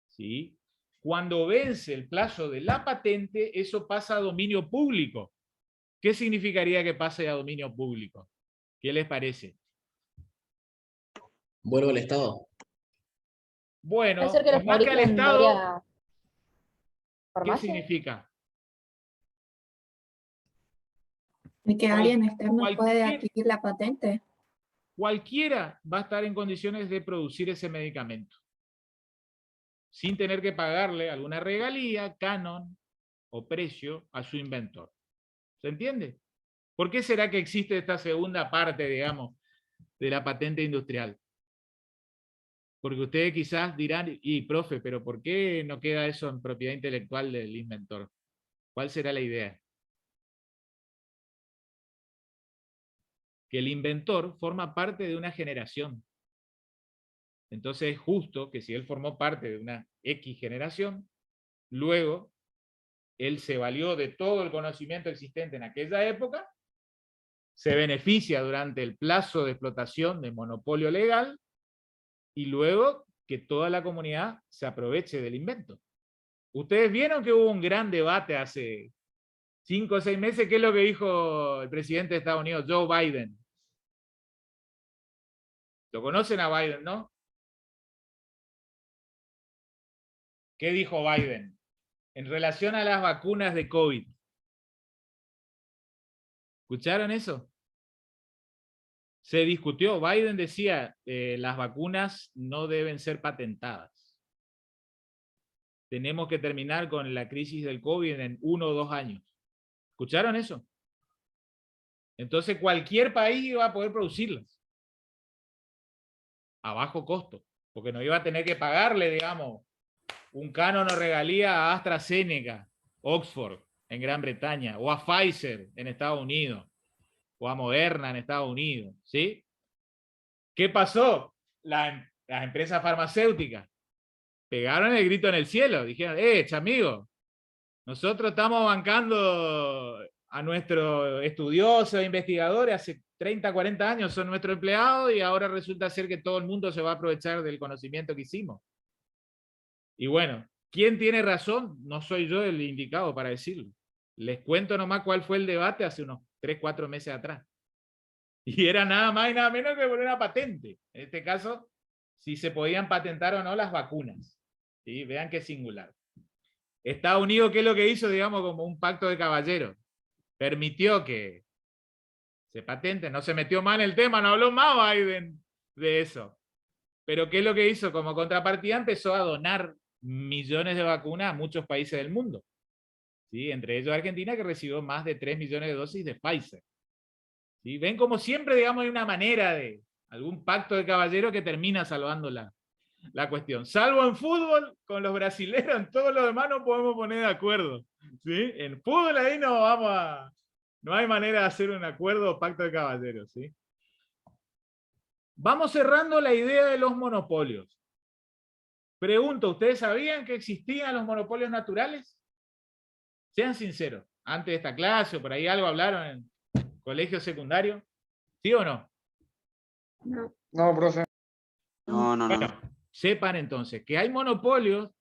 ¿Sí? Cuando vence el plazo de la patente, eso pasa a dominio público. ¿Qué significaría que pase a dominio público? ¿Qué les parece? Vuelvo al Estado. Bueno, ¿Puede ser que lo más que al fabriquen Estado, varias ¿qué farmacias? significa? Y que alguien externo puede Cualquier- adquirir la patente. Cualquiera va a estar en condiciones de producir ese medicamento, sin tener que pagarle alguna regalía, canon o precio a su inventor. ¿Se entiende? ¿Por qué será que existe esta segunda parte, digamos, de la patente industrial? Porque ustedes quizás dirán, y profe, pero ¿por qué no queda eso en propiedad intelectual del inventor? ¿Cuál será la idea? Que el inventor forma parte de una generación. Entonces es justo que si él formó parte de una X generación, luego él se valió de todo el conocimiento existente en aquella época, se beneficia durante el plazo de explotación de monopolio legal, y luego que toda la comunidad se aproveche del invento. Ustedes vieron que hubo un gran debate hace 5 o 6 meses, ¿qué es lo que dijo el presidente de Estados Unidos, Joe Biden? Lo conocen a Biden, ¿no? ¿Qué dijo Biden en relación a las vacunas de COVID? ¿Escucharon eso? Se discutió. Biden decía, las vacunas no deben ser patentadas. Tenemos que terminar con la crisis del COVID en 1 o 2 años. ¿Escucharon eso? Entonces cualquier país iba a poder producirlas a bajo costo, porque no iba a tener que pagarle, digamos, un canon o regalía a AstraZeneca, Oxford, en Gran Bretaña, o a Pfizer en Estados Unidos, o a Moderna en Estados Unidos, ¿sí? ¿Qué pasó? Las empresas farmacéuticas pegaron el grito en el cielo. Dijeron, amigo, nosotros estamos bancando a nuestros estudiosos, investigadores, hace 30, 40 años son nuestros empleados y ahora resulta ser que todo el mundo se va a aprovechar del conocimiento que hicimos. Y bueno, ¿quién tiene razón? No soy yo el indicado para decirlo. Les cuento nomás cuál fue el debate hace unos 3, 4 meses atrás. Y era nada más y nada menos que por una patente. En este caso, si se podían patentar o no las vacunas. ¿Sí? Vean qué singular. Estados Unidos, ¿qué es lo que hizo? Digamos, como un pacto de caballeros. Permitió que se patente, no se metió más en el tema, no habló más Biden de eso. Pero ¿qué es lo que hizo? Como contrapartida empezó a donar millones de vacunas a muchos países del mundo. ¿Sí? Entre ellos Argentina, que recibió más de 3 millones de dosis de Pfizer. ¿Sí? Ven como siempre, digamos, hay una manera de algún pacto de caballero que termina salvando la cuestión. Salvo en fútbol, con los brasileños, en todo lo demás no podemos poner de acuerdo. ¿Sí? En fútbol ahí no hay manera de hacer un acuerdo o pacto de caballeros. ¿Sí? Vamos cerrando la idea de los monopolios. Pregunto, ¿ustedes sabían que existían los monopolios naturales? Sean sinceros, antes de esta clase o por ahí algo hablaron en colegio secundario. ¿Sí o no? No. No, profe. No. Bueno, sepan entonces que hay monopolios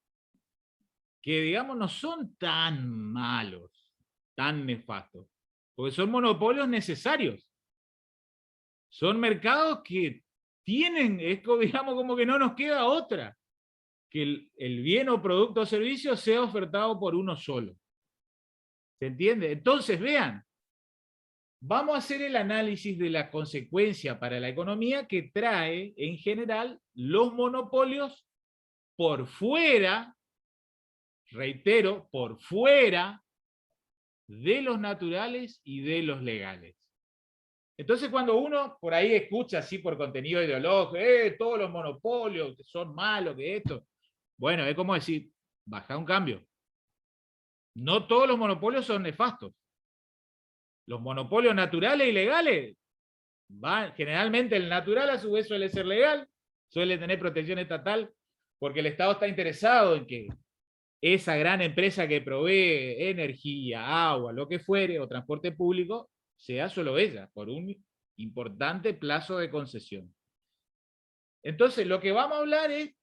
que, digamos, no son tan malos, tan nefastos, porque son monopolios necesarios. Son mercados que tienen, digamos, como que no nos queda otra, que el bien o producto o servicio sea ofertado por uno solo. ¿Se entiende? Entonces, vean, vamos a hacer el análisis de la consecuencia para la economía que trae, en general, los monopolios por fuera, reitero, por fuera de los naturales y de los legales. Entonces, cuando uno por ahí escucha así por contenido ideológico, todos los monopolios que son malos, que esto, bueno, es como decir, baja un cambio. No todos los monopolios son nefastos. Los monopolios naturales y legales, generalmente el natural a su vez suele ser legal, suele tener protección estatal, porque el Estado está interesado en que esa gran empresa que provee energía, agua, lo que fuere, o transporte público, sea solo ella, por un importante plazo de concesión. Entonces, lo que vamos a hablar es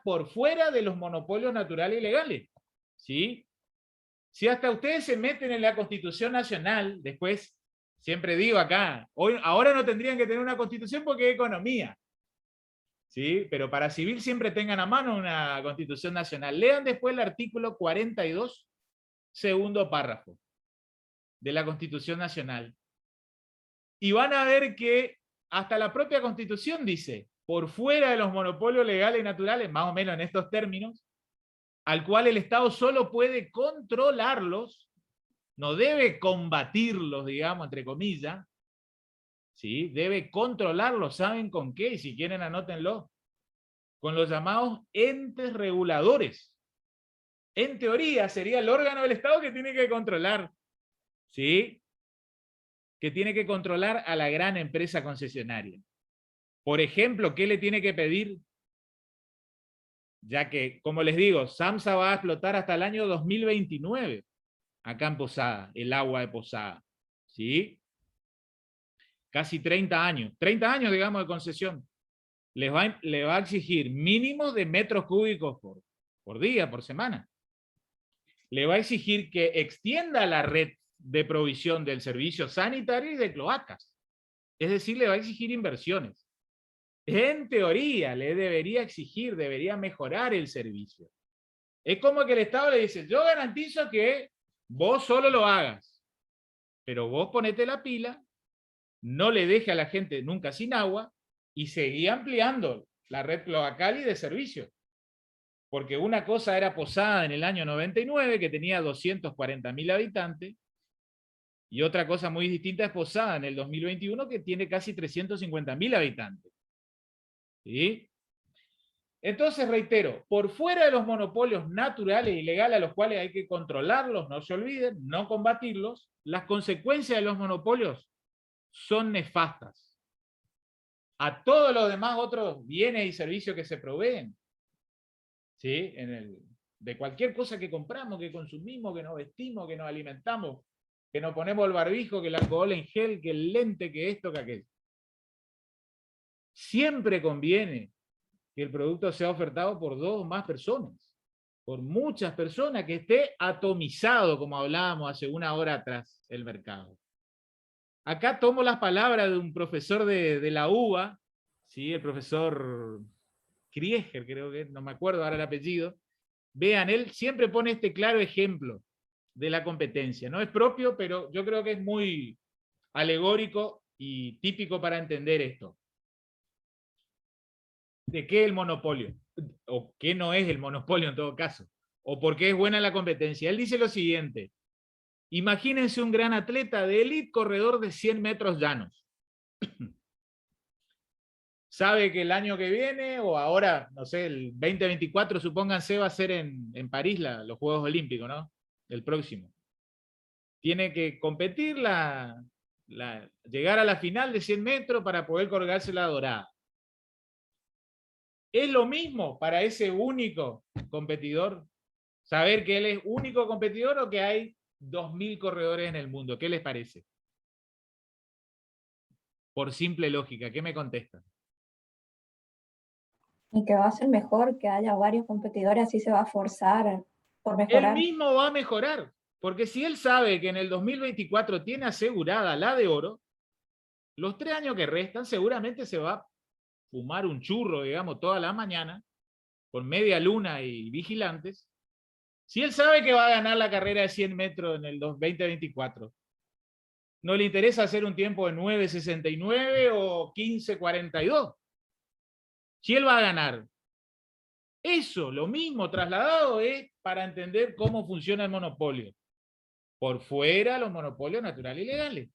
por fuera de los monopolios naturales y legales. ¿Sí? Si hasta ustedes se meten en la Constitución Nacional, después, siempre digo acá, ahora no tendrían que tener una Constitución porque es economía. ¿Sí? Pero para civil siempre tengan a mano una Constitución Nacional. Lean después el artículo 42, segundo párrafo, de la Constitución Nacional. Y van a ver que hasta la propia Constitución dice, por fuera de los monopolios legales y naturales, más o menos en estos términos, al cual el Estado solo puede controlarlos, no debe combatirlos, digamos, entre comillas, ¿sí? Debe controlarlos, ¿saben con qué? Y si quieren anótenlo, con los llamados entes reguladores. En teoría sería el órgano del Estado que tiene que controlar, ¿sí? Que tiene que controlar a la gran empresa concesionaria. Por ejemplo, ¿qué le tiene que pedir? Ya que, como les digo, SAMSA va a explotar hasta el año 2029, acá en Posada, el agua de Posada. ¿Sí? Casi 30 años. 30 años, digamos, de concesión. Le va a exigir mínimos de metros cúbicos por día, por semana. Le va a exigir que extienda la red de provisión del servicio sanitario y de cloacas. Es decir, le va a exigir inversiones. En teoría, le debería exigir, debería mejorar el servicio. Es como que el Estado le dice, yo garantizo que vos solo lo hagas, pero vos ponete la pila, no le deje a la gente nunca sin agua, y seguí ampliando la red cloacal y de servicio. Porque una cosa era Posada en el año 99, que tenía 240.000 habitantes, y otra cosa muy distinta es Posada en el 2021, que tiene casi 350.000 habitantes. ¿Sí? Entonces, reitero, por fuera de los monopolios naturales y legales a los cuales hay que controlarlos, no se olviden, no combatirlos, las consecuencias de los monopolios son nefastas. A todos los demás otros bienes y servicios que se proveen, ¿sí? De cualquier cosa que compramos, que consumimos, que nos vestimos, que nos alimentamos, que nos ponemos el barbijo, que el alcohol en gel, que el lente, que esto, que aquello. Siempre conviene que el producto sea ofertado por 2 o más personas, por muchas personas, que esté atomizado, como hablábamos hace una hora atrás, el mercado. Acá tomo las palabras de un profesor de la UBA, ¿sí? El profesor Krieger, creo que, no me acuerdo ahora el apellido. Vean, él siempre pone este claro ejemplo de la competencia. No es propio, pero yo creo que es muy alegórico y típico para entender esto. ¿De qué el monopolio? ¿O qué no es el monopolio en todo caso? ¿O por qué es buena la competencia? Él dice lo siguiente. Imagínense un gran atleta de élite, corredor de 100 metros llanos. Sabe que el año que viene, o ahora, no sé, el 2024, supónganse, va a ser en París los Juegos Olímpicos, ¿no? El próximo. Tiene que competir, llegar a la final de 100 metros para poder colgarse la dorada. ¿Es lo mismo para ese único competidor? ¿Saber que él es único competidor o que hay 2000 corredores en el mundo? ¿Qué les parece? Por simple lógica, ¿qué me contestan? Y que va a ser mejor que haya varios competidores, así se va a forzar por mejorar. Él mismo va a mejorar, porque si él sabe que en el 2024 tiene asegurada la de oro, los 3 años que restan seguramente se va a fumar un churro, digamos, toda la mañana, con media luna y vigilantes. Si él sabe que va a ganar la carrera de 100 metros en el 2024, no le interesa hacer un tiempo de 9.69 o 15.42. Si él va a ganar. Eso, lo mismo trasladado, es para entender cómo funciona el monopolio. Por fuera, los monopolios naturales y legales.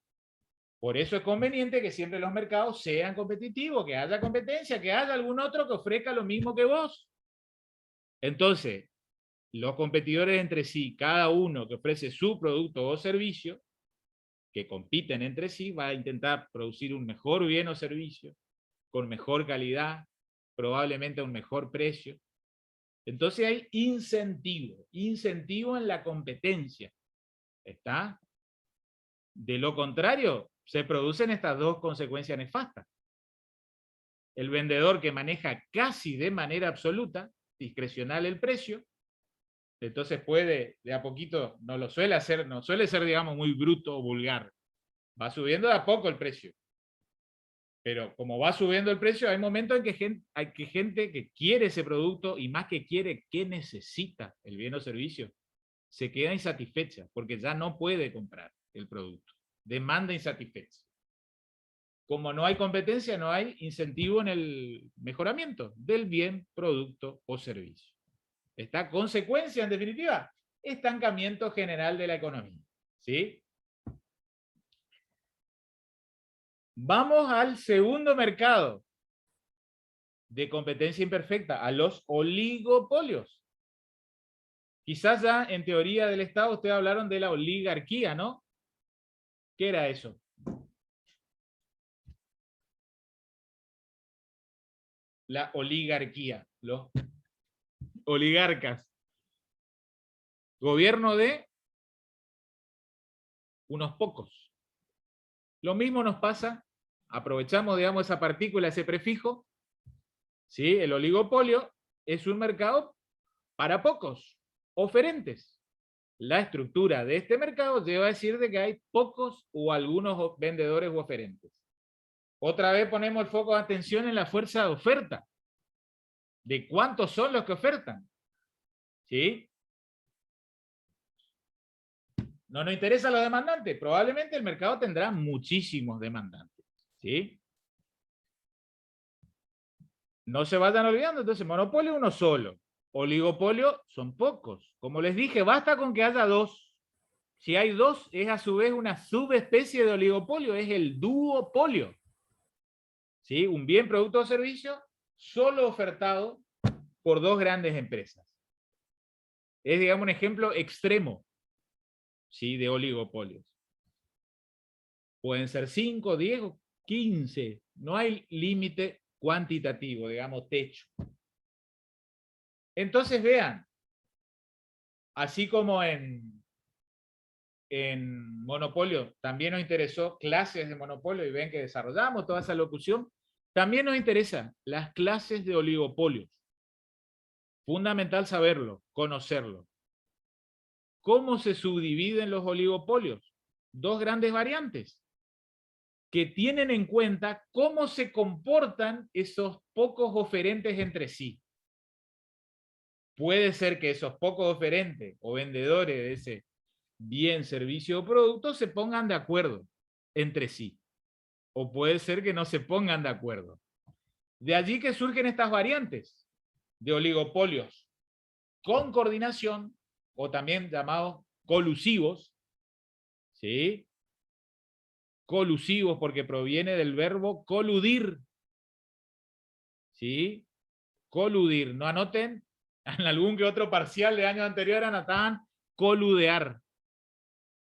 Por eso es conveniente que siempre los mercados sean competitivos, que haya competencia, que haya algún otro que ofrezca lo mismo que vos. Entonces, los competidores entre sí, cada uno que ofrece su producto o servicio, que compiten entre sí, va a intentar producir un mejor bien o servicio, con mejor calidad, probablemente a un mejor precio. Entonces hay incentivo en la competencia. ¿Está? De lo contrario, se producen estas 2 consecuencias nefastas. El vendedor que maneja casi de manera absoluta, discrecional el precio, entonces puede, de a poquito, no suele ser, digamos, muy bruto o vulgar. Va subiendo de a poco el precio. Pero como va subiendo el precio, hay momentos en que hay gente que quiere ese producto y más que quiere, que necesita el bien o servicio, se queda insatisfecha porque ya no puede comprar el producto. Demanda insatisfecha. Como no hay competencia, no hay incentivo en el mejoramiento del bien, producto o servicio. Esta consecuencia, en definitiva, estancamiento general de la economía. ¿Sí? Vamos al segundo mercado de competencia imperfecta, a los oligopolios. Quizás ya en teoría del Estado ustedes hablaron de la oligarquía, ¿no? ¿Qué era eso? La oligarquía, los oligarcas. Gobierno de unos pocos. Lo mismo nos pasa, aprovechamos, digamos, esa partícula, ese prefijo, ¿sí? El oligopolio es un mercado para pocos oferentes. La estructura de este mercado lleva a decir de que hay pocos o algunos vendedores u oferentes. Otra vez ponemos el foco de atención en la fuerza de oferta. ¿De cuántos son los que ofertan? ¿Sí? No nos interesa los demandantes. Probablemente el mercado tendrá muchísimos demandantes. ¿Sí? No se vayan olvidando, entonces, monopolio uno solo. Oligopolio son pocos. Como les dije, basta con que haya 2. Si hay 2, es a su vez una subespecie de oligopolio, es el duopolio. ¿Sí? Un bien, producto o servicio solo ofertado por 2 grandes empresas. Es, digamos, un ejemplo extremo, ¿sí? De oligopolios. Pueden ser 5, 10 o 15. No hay límite cuantitativo, digamos, techo. Entonces vean, así como en monopolio también nos interesó clases de monopolio y ven que desarrollamos toda esa locución, también nos interesan las clases de oligopolios. Fundamental saberlo, conocerlo. ¿Cómo se subdividen los oligopolios? Dos grandes variantes que tienen en cuenta cómo se comportan esos pocos oferentes entre sí. Puede ser que esos pocos oferentes o vendedores de ese bien, servicio o producto se pongan de acuerdo entre sí. O puede ser que no se pongan de acuerdo. De allí que surgen estas variantes de oligopolios con coordinación, o también llamados colusivos, ¿sí? Colusivos porque proviene del verbo coludir, ¿sí? Coludir. No anoten, en algún que otro parcial de años anteriores anotaban coludear.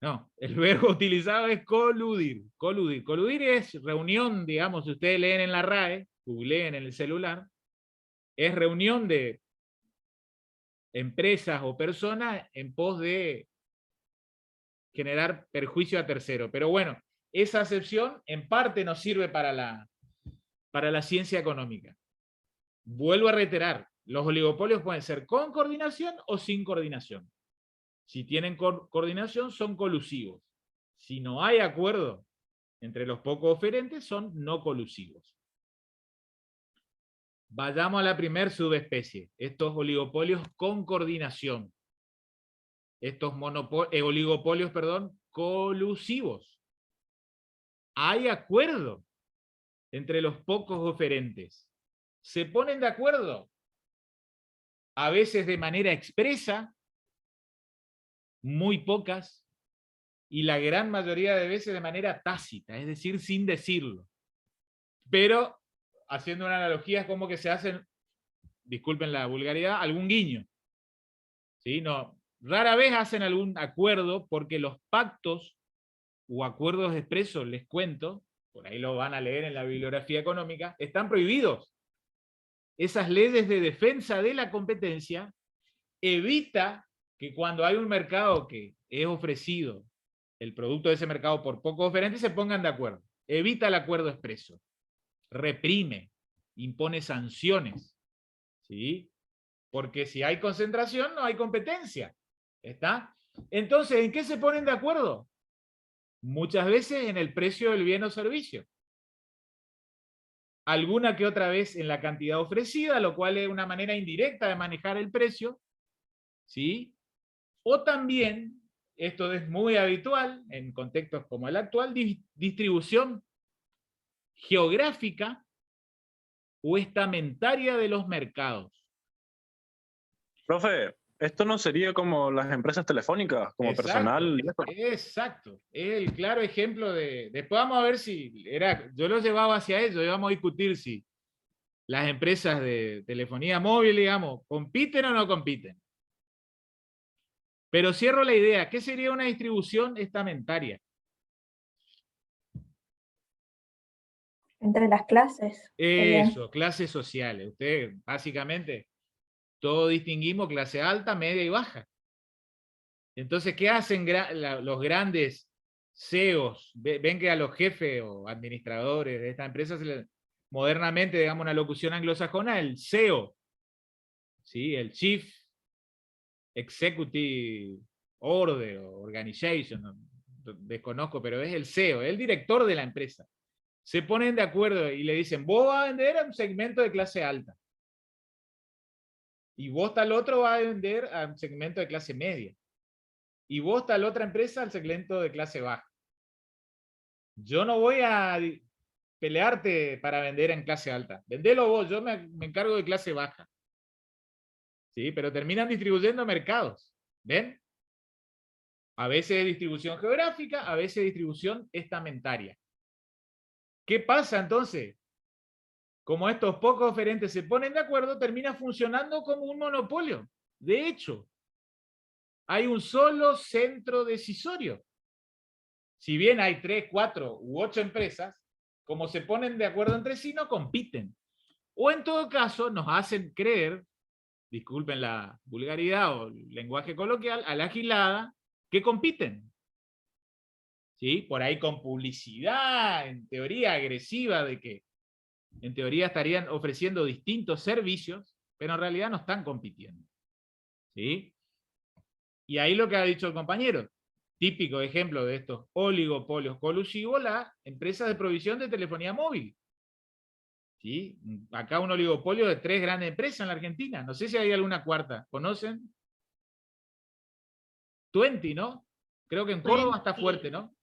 No, el verbo utilizado es coludir. Coludir. Coludir es reunión, digamos, si ustedes leen en la RAE, googleen en el celular, es reunión de empresas o personas en pos de generar perjuicio a tercero. Pero bueno, esa acepción en parte nos sirve para la ciencia económica. Vuelvo a reiterar, los oligopolios pueden ser con coordinación o sin coordinación. Si tienen coordinación, son colusivos. Si no hay acuerdo entre los pocos oferentes, son no colusivos. Vayamos a la primer subespecie, estos oligopolios con coordinación. Estos oligopolios, colusivos. Hay acuerdo entre los pocos oferentes. Se ponen de acuerdo, a veces de manera expresa, muy pocas, y la gran mayoría de veces de manera tácita, es decir, sin decirlo. Pero, haciendo una analogía, es como que se hacen, disculpen la vulgaridad, algún guiño. ¿Sí? No, rara vez hacen algún acuerdo, porque los pactos o acuerdos expresos, les cuento, por ahí lo van a leer en la bibliografía económica, están prohibidos. Esas leyes de defensa de la competencia evita que cuando hay un mercado que es ofrecido el producto de ese mercado por pocos oferentes se pongan de acuerdo. Evita el acuerdo expreso. Reprime, impone sanciones. ¿Sí? Porque si hay concentración no hay competencia. ¿Está? Entonces, ¿en qué se ponen de acuerdo? Muchas veces en el precio del bien o servicio. Alguna que otra vez en la cantidad ofrecida, lo cual es una manera indirecta de manejar el precio. ¿Sí? O también, esto es muy habitual en contextos como el actual, distribución geográfica o estamentaria de los mercados. Profe, ¿esto no sería como las empresas telefónicas, como Exacto, personal? Exacto, es el claro ejemplo de... Después vamos a ver si... yo lo llevaba hacia ello, y vamos a discutir si las empresas de telefonía móvil, digamos, compiten o no compiten. Pero cierro la idea, ¿qué sería una distribución estamentaria? Entre las clases. Eso, clases sociales. Ustedes, básicamente, todos distinguimos clase alta, media y baja. Entonces, ¿qué hacen los grandes CEOs? Ven que a los jefes o administradores de estas empresas, modernamente, digamos una locución anglosajona, el CEO, ¿sí? El Chief Executive Order o Organization, desconozco, pero es el CEO, el director de la empresa. Se ponen de acuerdo y le dicen, vos vas a vender a un segmento de clase alta. Y vos tal otro va a vender a un segmento de clase media. Y vos tal otra empresa al segmento de clase baja. Yo no voy a pelearte para vender en clase alta. Vendelo vos, yo me encargo de clase baja. ¿Sí? Pero terminan distribuyendo mercados. ¿Ven? A veces distribución geográfica, a veces distribución estamentaria. ¿Qué pasa entonces? Como estos pocos oferentes se ponen de acuerdo, termina funcionando como un monopolio. De hecho, hay un solo centro decisorio. Si bien hay 3, 4 u 8 empresas, como se ponen de acuerdo entre sí, no compiten. O en todo caso, nos hacen creer disculpen la vulgaridad o el lenguaje coloquial, a la gilada, que compiten. ¿Sí? Por ahí con publicidad, en teoría agresiva, de que en teoría estarían ofreciendo distintos servicios, pero en realidad no están compitiendo. ¿Sí? Y ahí lo que ha dicho el compañero, típico ejemplo de estos oligopolios colusivos, la empresa de provisión de telefonía móvil. ¿Sí? Acá un oligopolio de 3 grandes empresas en la Argentina. No sé si hay alguna cuarta. ¿Conocen? 20, ¿no? Creo que en Córdoba está fuerte, ¿no?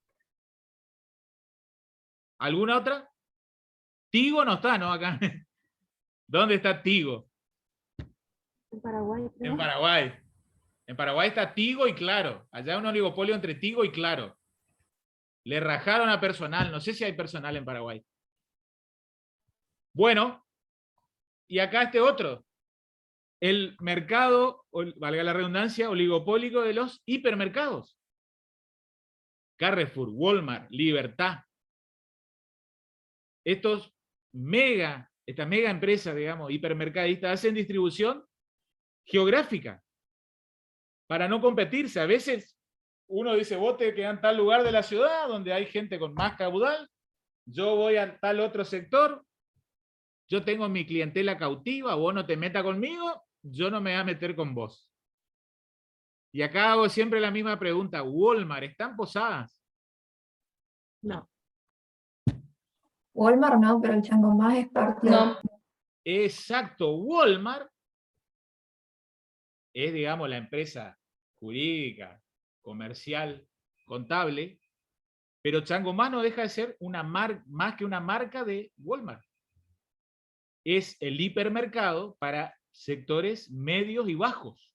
¿Alguna otra? Tigo no está, ¿no? Acá. ¿Dónde está Tigo? En Paraguay. En Paraguay. En Paraguay está Tigo y Claro. Allá hay un oligopolio entre Tigo y Claro. Le rajaron a personal. No sé si hay personal en Paraguay. Bueno, y acá este otro. El mercado, valga la redundancia, oligopólico de los hipermercados. Carrefour, Walmart, Libertad. Estas mega empresas, digamos, hipermercadistas, hacen distribución geográfica para no competirse. A veces uno dice, vos te quedás en tal lugar de la ciudad donde hay gente con más caudal, yo voy a tal otro sector, yo tengo mi clientela cautiva, vos no te metas conmigo, yo no me voy a meter con vos. Y acá hago siempre la misma pregunta, Walmart, ¿están Posadas? No. Walmart no, pero el Chango Más es parte No. Exacto, Walmart es, digamos, la empresa jurídica, comercial, contable, pero Chango Más no deja de ser más que una marca de Walmart. Es el hipermercado para sectores medios y bajos.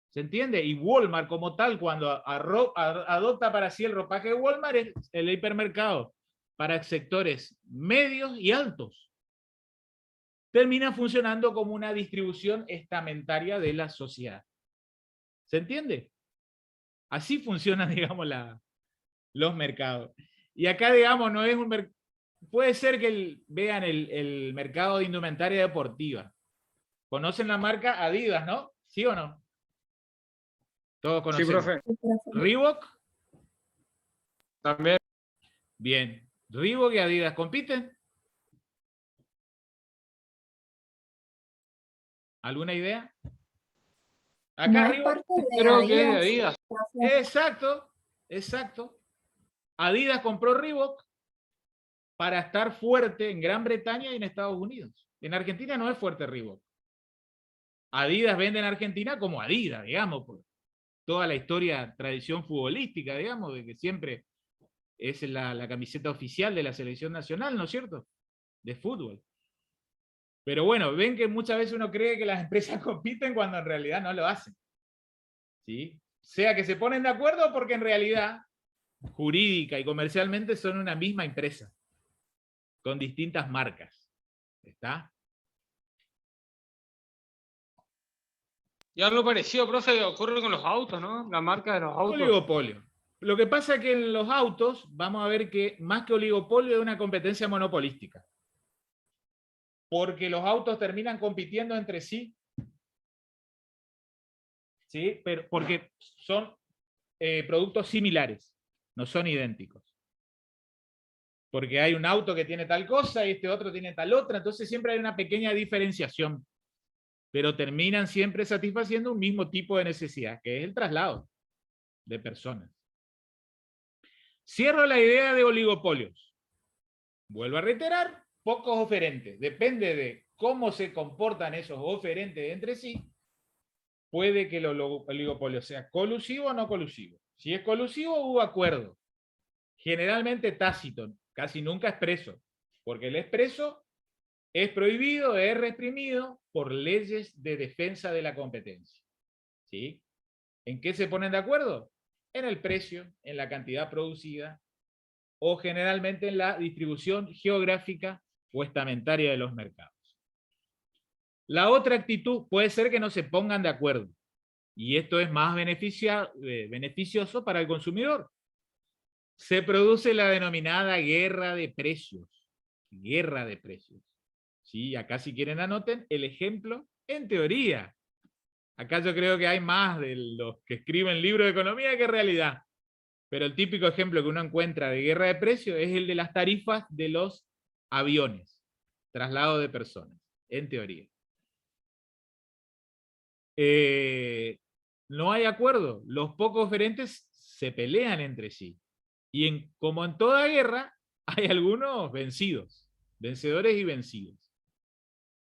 ¿Se entiende? Y Walmart como tal, cuando adopta para sí el ropaje de Walmart, es el hipermercado para sectores medios y altos. Termina funcionando como una distribución estamentaria de la sociedad. ¿Se entiende? Así funcionan, digamos, los mercados. Y acá, digamos, no es un mercado. Puede ser que vean el mercado de indumentaria deportiva. ¿Conocen la marca Adidas, no? ¿Sí o no? Todos conocen. Sí, profe. ¿Reebok? También. Bien. ¿Reebok y Adidas compiten? ¿Alguna idea? Acá No es Reebok. parte de Creo que es de Adidas. Adidas. Exacto, exacto. Adidas compró Reebok para estar fuerte en Gran Bretaña y en Estados Unidos. En Argentina no es fuerte Reebok. Adidas vende en Argentina como Adidas, digamos, por toda la historia, tradición futbolística, digamos, de que siempre es la camiseta oficial de la selección nacional, ¿no es cierto? De fútbol. Pero bueno, ven que muchas veces uno cree que las empresas compiten cuando en realidad no lo hacen. ¿Sí? Sea que se ponen de acuerdo porque en realidad jurídica y comercialmente son una misma empresa, con distintas marcas. ¿Está? Y algo parecido, profe, ocurre con los autos, ¿no? La marca de los autos. Oligopolio. Lo que pasa es que en los autos vamos a ver que más que oligopolio es una competencia monopolística. Porque los autos terminan compitiendo entre sí. ¿Sí? Pero porque son productos similares, no son idénticos. Porque hay un auto que tiene tal cosa y este otro tiene tal otra, entonces siempre hay una pequeña diferenciación. Pero terminan siempre satisfaciendo un mismo tipo de necesidad, que es el traslado de personas. Cierro la idea de oligopolios. Vuelvo a reiterar, pocos oferentes. Depende de cómo se comportan esos oferentes entre sí, puede que el oligopolio sea colusivo o no colusivo. Si es colusivo, hubo acuerdo. Generalmente tácito, casi nunca expreso, porque el expreso es prohibido, es reprimido por leyes de defensa de la competencia. ¿Sí? ¿En qué se ponen de acuerdo? En el precio, en la cantidad producida, o generalmente en la distribución geográfica o estamentaria de los mercados. La otra actitud puede ser que no se pongan de acuerdo, y esto es más beneficioso para el consumidor. Se produce la denominada guerra de precios. Guerra de precios. ¿Sí? Acá si quieren anoten el ejemplo En teoría. Acá yo creo que hay más de los que escriben libros de economía que realidad. Pero el típico ejemplo que uno encuentra de guerra de precios es el de las tarifas de los aviones, traslado de personas, en teoría. No hay acuerdo. Los pocos oferentes se pelean entre sí. Y como en toda guerra, hay algunos vencidos, vencedores y vencidos.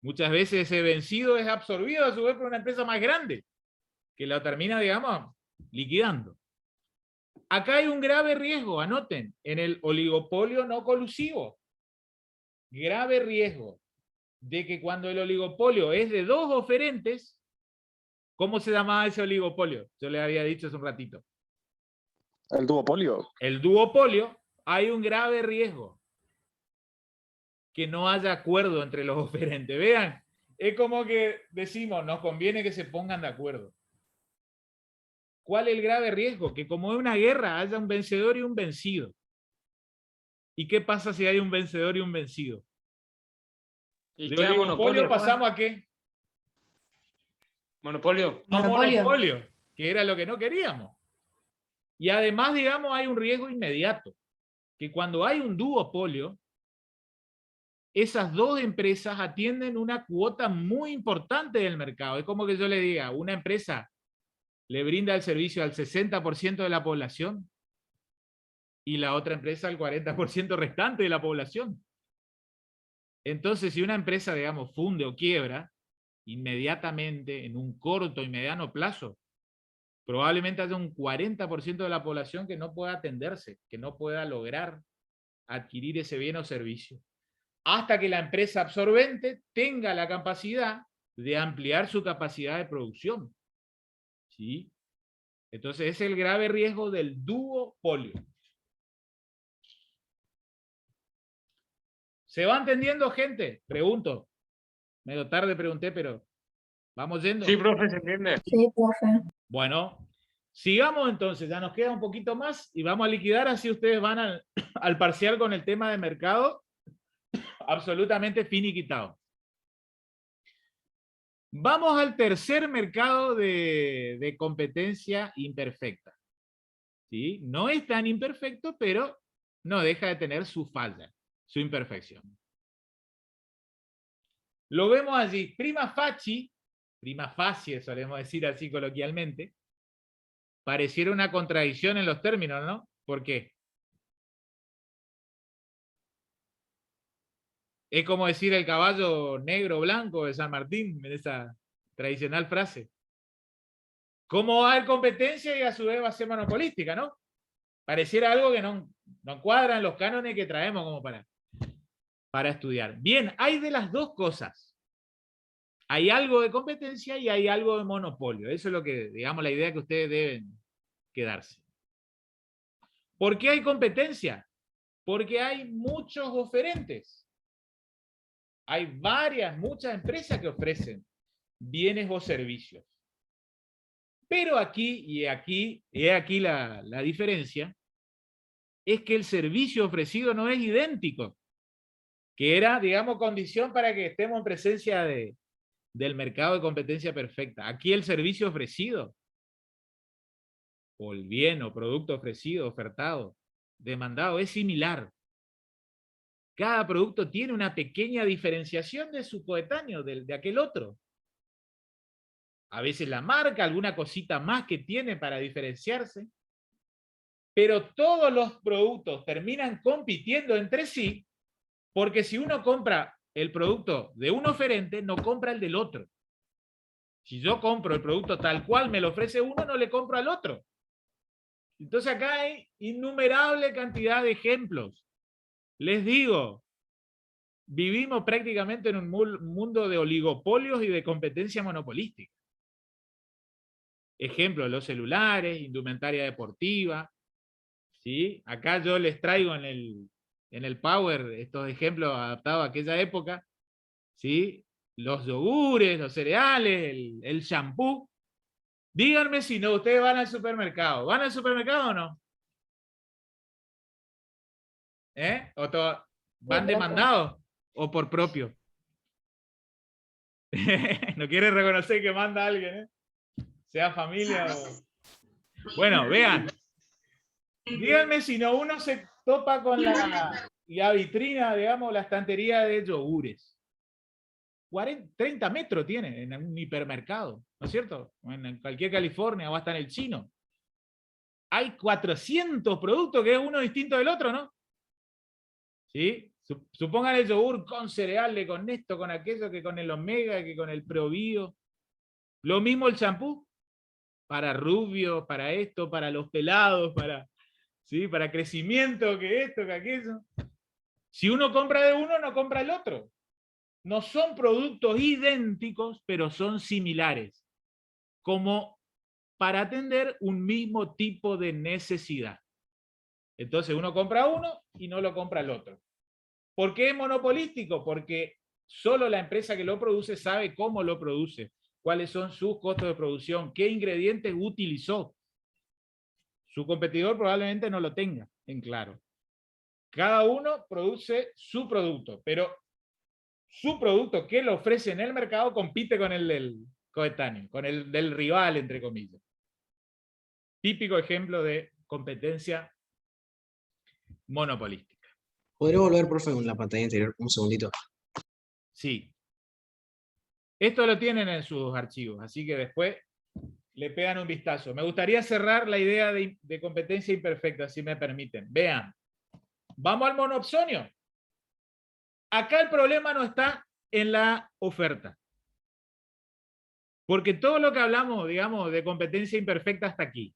Muchas veces ese vencido es absorbido a su vez por una empresa más grande, que lo termina, digamos, liquidando. Acá hay un grave riesgo, anoten, en el oligopolio no colusivo. Grave riesgo de que cuando el oligopolio es de dos oferentes, ¿cómo se llamaba ese oligopolio? Yo le había dicho hace un ratito. El duopolio. El duopolio, hay un grave riesgo que no haya acuerdo entre los oferentes. Vean, es como que decimos, nos conviene que se pongan de acuerdo. ¿Cuál es el grave riesgo? Que como es una guerra, haya un vencedor y un vencido. ¿Y qué pasa si hay un vencedor y un vencido? ¿Y ¿De queda oligopolio monopolio? pasamos a qué? Monopolio. A monopolio, que era lo que no queríamos. Y además, digamos, hay un riesgo inmediato, que cuando hay un duopolio, esas dos empresas atienden una cuota muy importante del mercado. Es como que yo le diga, una empresa le brinda el servicio al 60% de la población y la otra empresa al 40% restante de la población. Entonces, si una empresa, digamos, funde o quiebra, inmediatamente, en un corto y mediano plazo, probablemente haya un 40% de la población que no pueda atenderse, que no pueda lograr adquirir ese bien o servicio, hasta que la empresa absorbente tenga la capacidad de ampliar su capacidad de producción. ¿Sí? Entonces, ese es el grave riesgo del duopolio. ¿Se va entendiendo, gente? Pregunto. Medio tarde pregunté, pero ¿vamos yendo? Sí, profe, se entiende. Sí, profe. Bueno, sigamos entonces. Ya nos queda un poquito más y vamos a liquidar, así ustedes van al parcial con el tema de mercado absolutamente finiquitado. Vamos al tercer mercado de competencia imperfecta. ¿Sí? No es tan imperfecto, pero no deja de tener su falla, su imperfección. Lo vemos allí. Prima facie, solemos decir así coloquialmente, pareciera una contradicción en los términos, ¿no? ¿Por qué? Es como decir el caballo negro blanco de San Martín, en esa tradicional frase. ¿Cómo va a haber competencia y a su vez va a ser monopolística, no? Pareciera algo que no cuadra en los cánones que traemos como para estudiar. Bien, hay de las dos cosas. Hay algo de competencia y hay algo de monopolio. Eso es lo que, digamos, la idea que ustedes deben quedarse. ¿Por qué hay competencia? Porque hay muchos oferentes. Hay muchas empresas que ofrecen bienes o servicios. Pero aquí, y aquí la diferencia, es que el servicio ofrecido no es idéntico, que era, digamos, condición para que estemos en presencia del mercado de competencia perfecta. Aquí el servicio ofrecido, o el bien o producto ofrecido, ofertado, demandado, es similar. Cada producto tiene una pequeña diferenciación de su coetáneo, de aquel otro. A veces la marca, alguna cosita más que tiene para diferenciarse. Pero todos los productos terminan compitiendo entre sí, porque si uno compra el producto de un oferente, no compra el del otro. Si yo compro el producto tal cual me lo ofrece uno, no le compro al otro. Entonces acá hay innumerable cantidad de ejemplos. Les digo, vivimos prácticamente en un mundo de oligopolios y de competencia monopolística. Ejemplo, los celulares, indumentaria deportiva. ¿Sí? Acá yo les traigo en el Power estos ejemplos adaptados a aquella época. ¿Sí? Los yogures, los cereales, el shampoo. Díganme si no, ustedes van al supermercado. ¿Van al supermercado o no? ¿O ¿van demandados o por propio? No quiere reconocer que manda a alguien, ¿eh? Sea familia o... Bueno, vean. Díganme si no uno se topa con la vitrina, digamos, la estantería de yogures. 30 metros tiene en un hipermercado, ¿no es cierto? En cualquier California o hasta en el chino. Hay 400 productos que es uno distinto del otro, ¿no? ¿Sí? Supongan el yogur con cereales, con esto, con aquello, que con el omega, que con el probio. Lo mismo el champú. Para rubios, para esto, para los pelados, ¿sí? Para crecimiento, que esto, que aquello. Si uno compra de uno, no compra el otro. No son productos idénticos, pero son similares. Como para atender un mismo tipo de necesidad. Entonces uno compra uno y no lo compra el otro. ¿Por qué es monopolístico? Porque solo la empresa que lo produce sabe cómo lo produce, cuáles son sus costos de producción, qué ingredientes utilizó. Su competidor probablemente no lo tenga en claro. Cada uno produce su producto, pero su producto que lo ofrece en el mercado compite con el del coetáneo, con el del rival, entre comillas. Típico ejemplo de competencia monopolística. ¿Podría volver, profe, con la pantalla anterior? Un segundito. Sí. Esto lo tienen en sus archivos, así que después le pegan un vistazo. Me gustaría cerrar la idea de competencia imperfecta, si me permiten. Vean. Vamos al monopsonio. Acá el problema no está en la oferta. Porque todo lo que hablamos, digamos, de competencia imperfecta hasta aquí,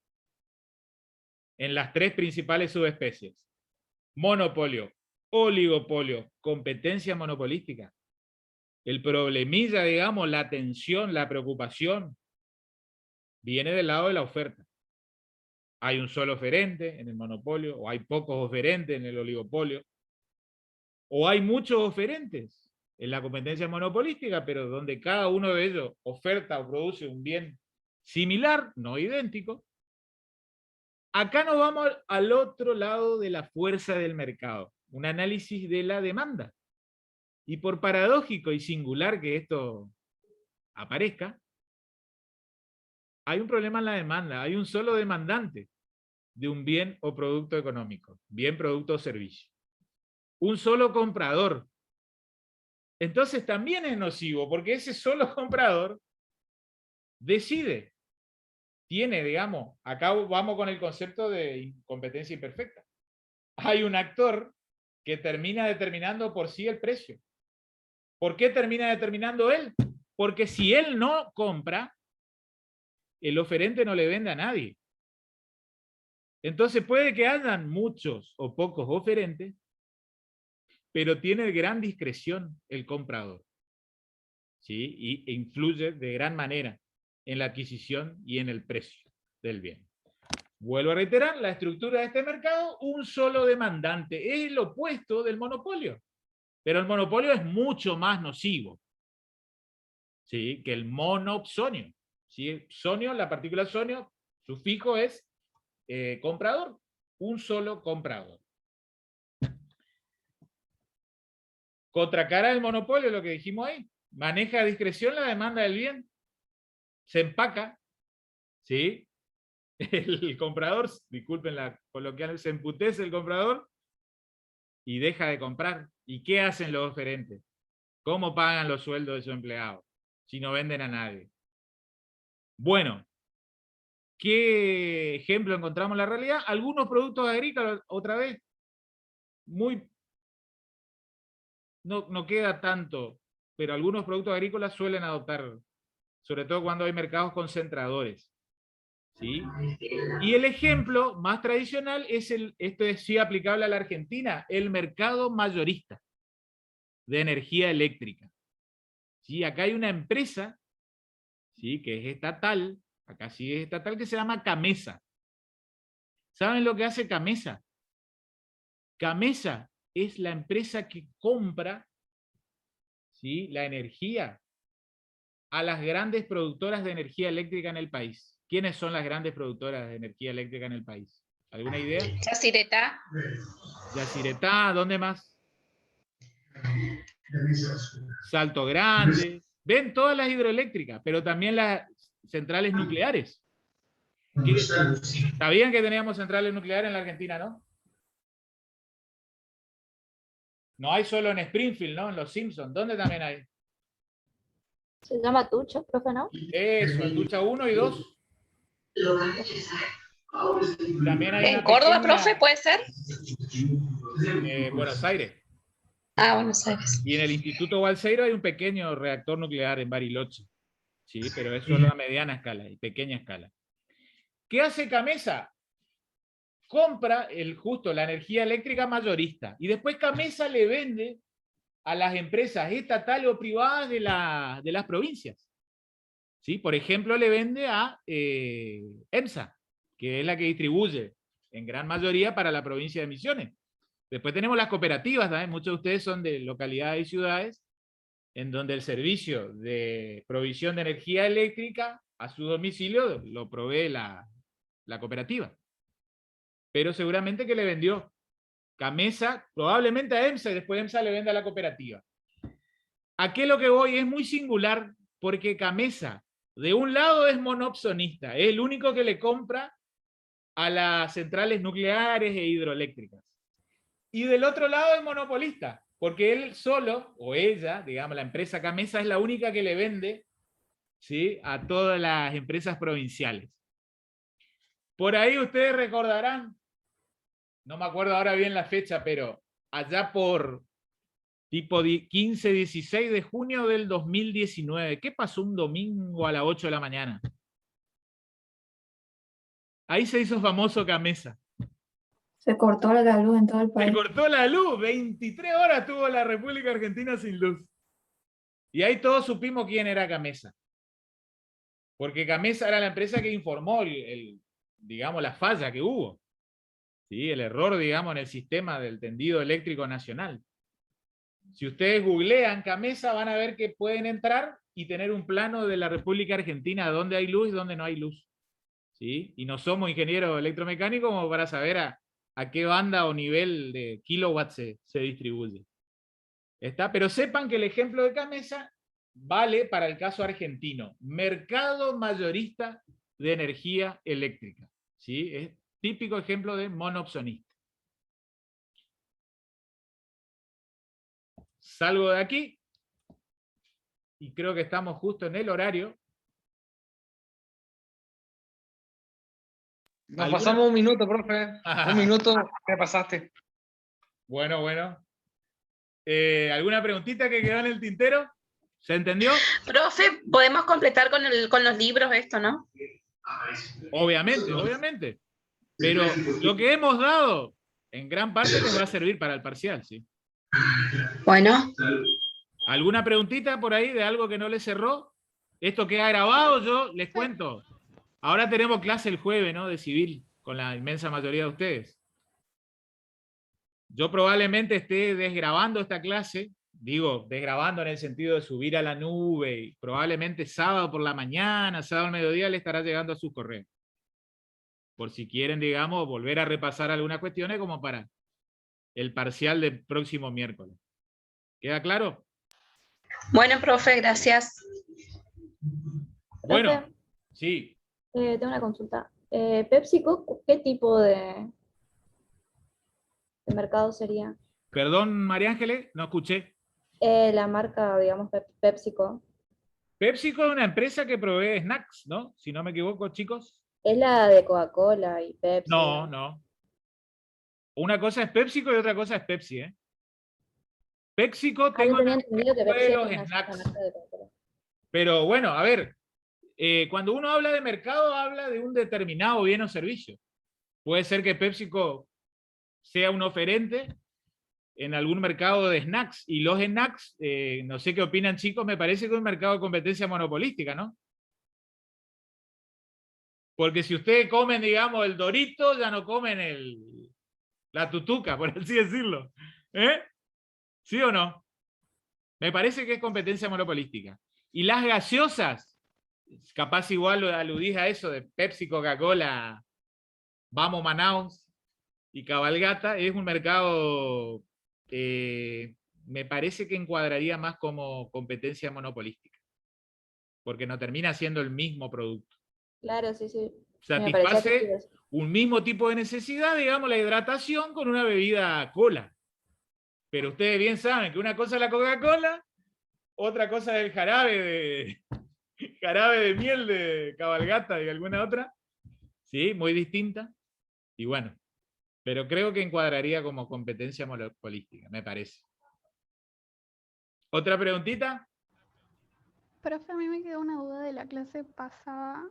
en las tres principales subespecies, monopolio, oligopolio, competencia monopolística, el problemilla, digamos, la tensión, la preocupación, viene del lado de la oferta. Hay un solo oferente en el monopolio, o hay pocos oferentes en el oligopolio, o hay muchos oferentes en la competencia monopolística, pero donde cada uno de ellos oferta o produce un bien similar, no idéntico. Acá nos vamos al otro lado de la fuerza del mercado, un análisis de la demanda. Y por paradójico y singular que esto aparezca, hay un problema en la demanda, hay un solo demandante de un bien o producto económico, bien, producto o servicio. Un solo comprador. Entonces también es nocivo, porque ese solo comprador decide. Tiene, digamos, acá vamos con el concepto de competencia imperfecta. Hay un actor que termina determinando por sí el precio. ¿Por qué termina determinando él? Porque si él no compra, el oferente no le vende a nadie. Entonces puede que hayan muchos o pocos oferentes, pero tiene gran discreción el comprador. ¿Sí? E influye de gran manera en la adquisición y en el precio del bien. Vuelvo a reiterar, la estructura de este mercado, un solo demandante, es el opuesto del monopolio. Pero el monopolio es mucho más nocivo, ¿sí?, que el monopsonio. ¿Sí? Sonio, la partícula sonio, su fijo es comprador, un solo comprador. Contracara del monopolio, lo que dijimos ahí, maneja a discreción la demanda del bien, se empaca, ¿sí? El comprador, disculpen la coloquial, se emputece el comprador y deja de comprar. ¿Y qué hacen los oferentes? ¿Cómo pagan los sueldos de sus empleados si no venden a nadie? Bueno, ¿qué ejemplo encontramos en la realidad? Algunos productos agrícolas, otra vez, no queda tanto, pero algunos productos agrícolas suelen adoptar, sobre todo cuando hay mercados concentradores. ¿Sí? Y el ejemplo más tradicional es esto es sí aplicable a la Argentina, el mercado mayorista de energía eléctrica. ¿Sí? Acá hay una empresa, ¿sí?, que es estatal, acá sí es estatal, que se llama Camesa. ¿Saben lo que hace Camesa? Camesa es la empresa que compra, ¿sí?, la energía a las grandes productoras de energía eléctrica en el país. ¿Quiénes son las grandes productoras de energía eléctrica en el país? ¿Alguna idea? Yacyretá. Yacyretá, ¿dónde más? Salto Grande, ven todas las hidroeléctricas, pero también las centrales nucleares. ¿Sabían que teníamos centrales nucleares en la Argentina, no? No hay solo en Springfield, ¿no? En Los Simpsons. ¿Dónde también hay? Se llama Tucho, profe, ¿no? Eso, Atucha 1 y 2. También hay ¿En una Córdoba, pequeña- profe, puede ser? Buenos Aires. Ah, Buenos Aires. Y en el Instituto Balseiro hay un pequeño reactor nuclear en Bariloche. Sí, pero es solo a mediana escala y pequeña escala. ¿Qué hace Camesa? Compra justo la energía eléctrica mayorista y después Camesa le vende a las empresas estatales o privadas de las provincias. ¿Sí? Por ejemplo, le vende a EMSA, que es la que distribuye en gran mayoría para la provincia de Misiones. Después tenemos las cooperativas también, muchos de ustedes son de localidades y ciudades, en donde el servicio de provisión de energía eléctrica a su domicilio lo provee la cooperativa. Pero seguramente que le vendió Camesa, probablemente a EMSA, y después EMSA le vende a la cooperativa. ¿A qué es lo que voy? Es muy singular, porque Camesa, de un lado es monopsonista, es el único que le compra a las centrales nucleares e hidroeléctricas. Y del otro lado es monopolista, porque él solo, o ella, digamos, la empresa Camesa, es la única que le vende, ¿sí?, a todas las empresas provinciales. Por ahí ustedes recordarán, no me acuerdo ahora bien la fecha, pero allá por tipo 15, 16 de junio del 2019, ¿qué pasó un domingo a las 8 de la mañana? Ahí se hizo famoso Camesa. Se cortó la luz en todo el país. Se cortó la luz, 23 horas tuvo la República Argentina sin luz. Y ahí todos supimos quién era Camesa. Porque Camesa era la empresa que informó digamos, la falla que hubo. ¿Sí? El error, digamos, en el sistema del tendido eléctrico nacional. Si ustedes googlean Camesa, van a ver que pueden entrar y tener un plano de la República Argentina, dónde hay luz y dónde no hay luz. ¿Sí? Y no somos ingenieros electromecánicos como para saber a qué banda o nivel de kilowatts se distribuye. ¿Está? Pero sepan que el ejemplo de Camesa vale para el caso argentino. Mercado mayorista de energía eléctrica. ¿Sí? Es típico ejemplo de monopsonista. Salgo de aquí y creo que estamos justo en el horario. Nos pasamos un minuto, profe. Un minuto me pasaste. Bueno, bueno. ¿Alguna preguntita que quedó en el tintero? ¿Se entendió? Profe, podemos completar con los libros esto, ¿no? Obviamente, obviamente. Pero lo que hemos dado, en gran parte les va a servir para el parcial, ¿sí? Bueno. ¿Alguna preguntita por ahí de algo que no les cerró? Esto queda grabado, yo les cuento. Ahora tenemos clase el jueves, ¿no? De civil, con la inmensa mayoría de ustedes. Yo probablemente esté desgrabando esta clase, digo, desgrabando en el sentido de subir a la nube, y probablemente sábado por la mañana, sábado al mediodía le estará llegando a su correo. Por si quieren, digamos, volver a repasar algunas cuestiones como para el parcial del próximo miércoles. ¿Queda claro? Bueno, profe, gracias. Bueno, Profe, sí. tengo una consulta. PepsiCo, ¿qué tipo de mercado sería? Perdón, María Ángeles, no escuché. La marca, digamos, PepsiCo. PepsiCo es una empresa que provee snacks, ¿no? Si no me equivoco, chicos. ¿Es la de Coca-Cola y Pepsi? No, no. Una cosa es PepsiCo y otra cosa es Pepsi, ¿eh? PepsiCo tengo tenía entendido que Pepsi los es una snacks. marca de Coca-Cola. Pero bueno, a ver, cuando uno habla de mercado, habla de un determinado bien o servicio. Puede ser que PepsiCo sea un oferente en algún mercado de snacks, y los snacks, no sé qué opinan, chicos, me parece que es un mercado de competencia monopolística, ¿no? Porque si ustedes comen, digamos, el Dorito, ya no comen la tutuca, por así decirlo. ¿Eh? ¿Sí o no? Me parece que es competencia monopolística. Y las gaseosas, capaz igual aludís a eso de Pepsi, Coca-Cola, Vamos Manaus y Cabalgata, es un mercado, me parece que encuadraría más como competencia monopolística. porque no termina siendo el mismo producto. Claro, sí, sí. Me parecía Satisface que- un mismo tipo de necesidad, digamos, la hidratación con una bebida cola. Pero ustedes bien saben que una cosa es la Coca-Cola, otra cosa es el jarabe de miel de cabalgata y alguna otra. Sí, muy distinta. Y bueno, pero creo que encuadraría como competencia monopolística, me parece. ¿Otra preguntita? Profe, a mí me quedó una duda de la clase pasada.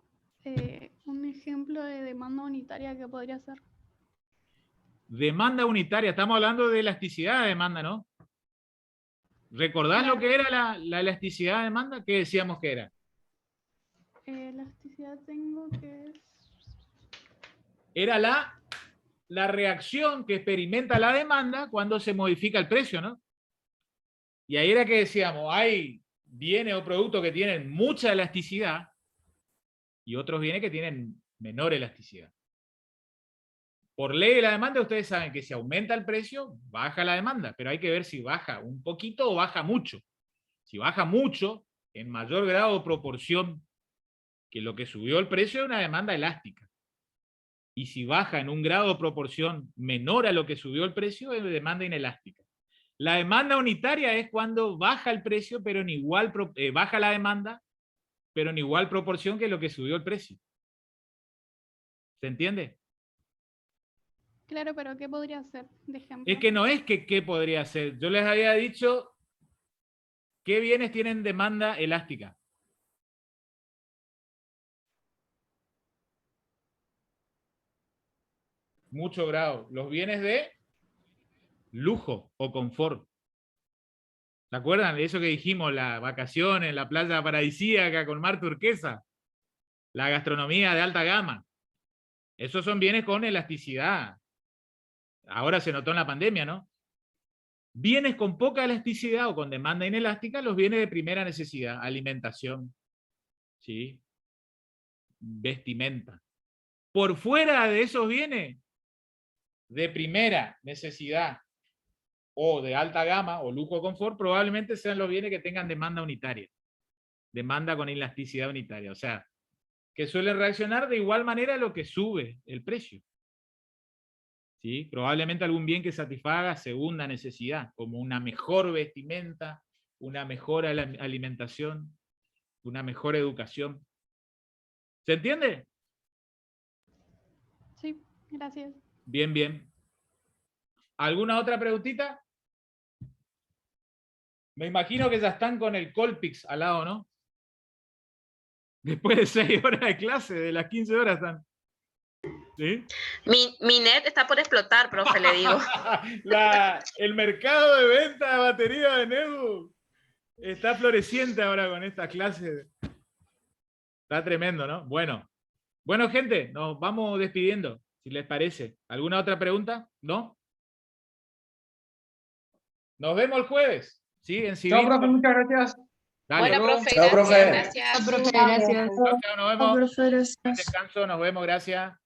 Un ejemplo de demanda unitaria que podría ser. Demanda unitaria, estamos hablando de elasticidad de demanda, ¿no? ¿Recordás lo que era la elasticidad de demanda? ¿Qué decíamos que era? Elasticidad tengo que es... Era la reacción que experimenta la demanda cuando se modifica el precio, ¿no? Y ahí era que decíamos, hay bienes o productos que tienen mucha elasticidad y otros bienes que tienen menor elasticidad. Por ley de la demanda, ustedes saben que si aumenta el precio, baja la demanda, pero hay que ver si baja un poquito o baja mucho. Si baja mucho, en mayor grado o proporción que lo que subió el precio, es una demanda elástica. Y si baja en un grado o proporción menor a lo que subió el precio, es demanda inelástica. La demanda unitaria es cuando baja el precio, pero en igual baja la demanda, pero en igual proporción que lo que subió el precio. ¿Se entiende? Claro, pero ¿qué podría ser de ejemplo? Es que no es que qué podría ser. Yo les había dicho qué bienes tienen demanda elástica. Mucho grado. Los bienes de lujo o confort. ¿Se acuerdan de eso que dijimos? La vacación en la playa paradisíaca con mar turquesa. La gastronomía de alta gama. Esos son bienes con elasticidad. Ahora se notó en la pandemia, ¿no? Bienes con poca elasticidad o con demanda inelástica, los bienes de primera necesidad. Alimentación. ¿Sí? Vestimenta. Por fuera de esos bienes de primera necesidad o de alta gama o lujo confort, probablemente sean los bienes que tengan demanda unitaria. Demanda con elasticidad unitaria. O sea, que suelen reaccionar de igual manera a lo que sube el precio. ¿Sí? Probablemente algún bien que satisfaga segunda necesidad, como una mejor vestimenta, una mejor alimentación, una mejor educación. ¿Se entiende? Sí, gracias. Bien, bien. ¿Alguna otra preguntita? Me imagino que ya están con el Colpix al lado, ¿no? Después de 6 horas de clase, de las 15 horas están. ¿Sí? Mi net está por explotar, profe, le digo. El mercado de venta de batería de Nebu está floreciente ahora con estas clases. Está tremendo, ¿no? Bueno, gente, nos vamos despidiendo, si les parece. ¿Alguna otra pregunta? ¿No? Nos vemos el jueves. ¿Sí? En civil. Chao, profe, muchas gracias. Dale. Bueno, profe, Chao, profe. gracias. Profe, gracias. Chao, nos vemos. Profe, gracias. Buen descanso, nos vemos, gracias.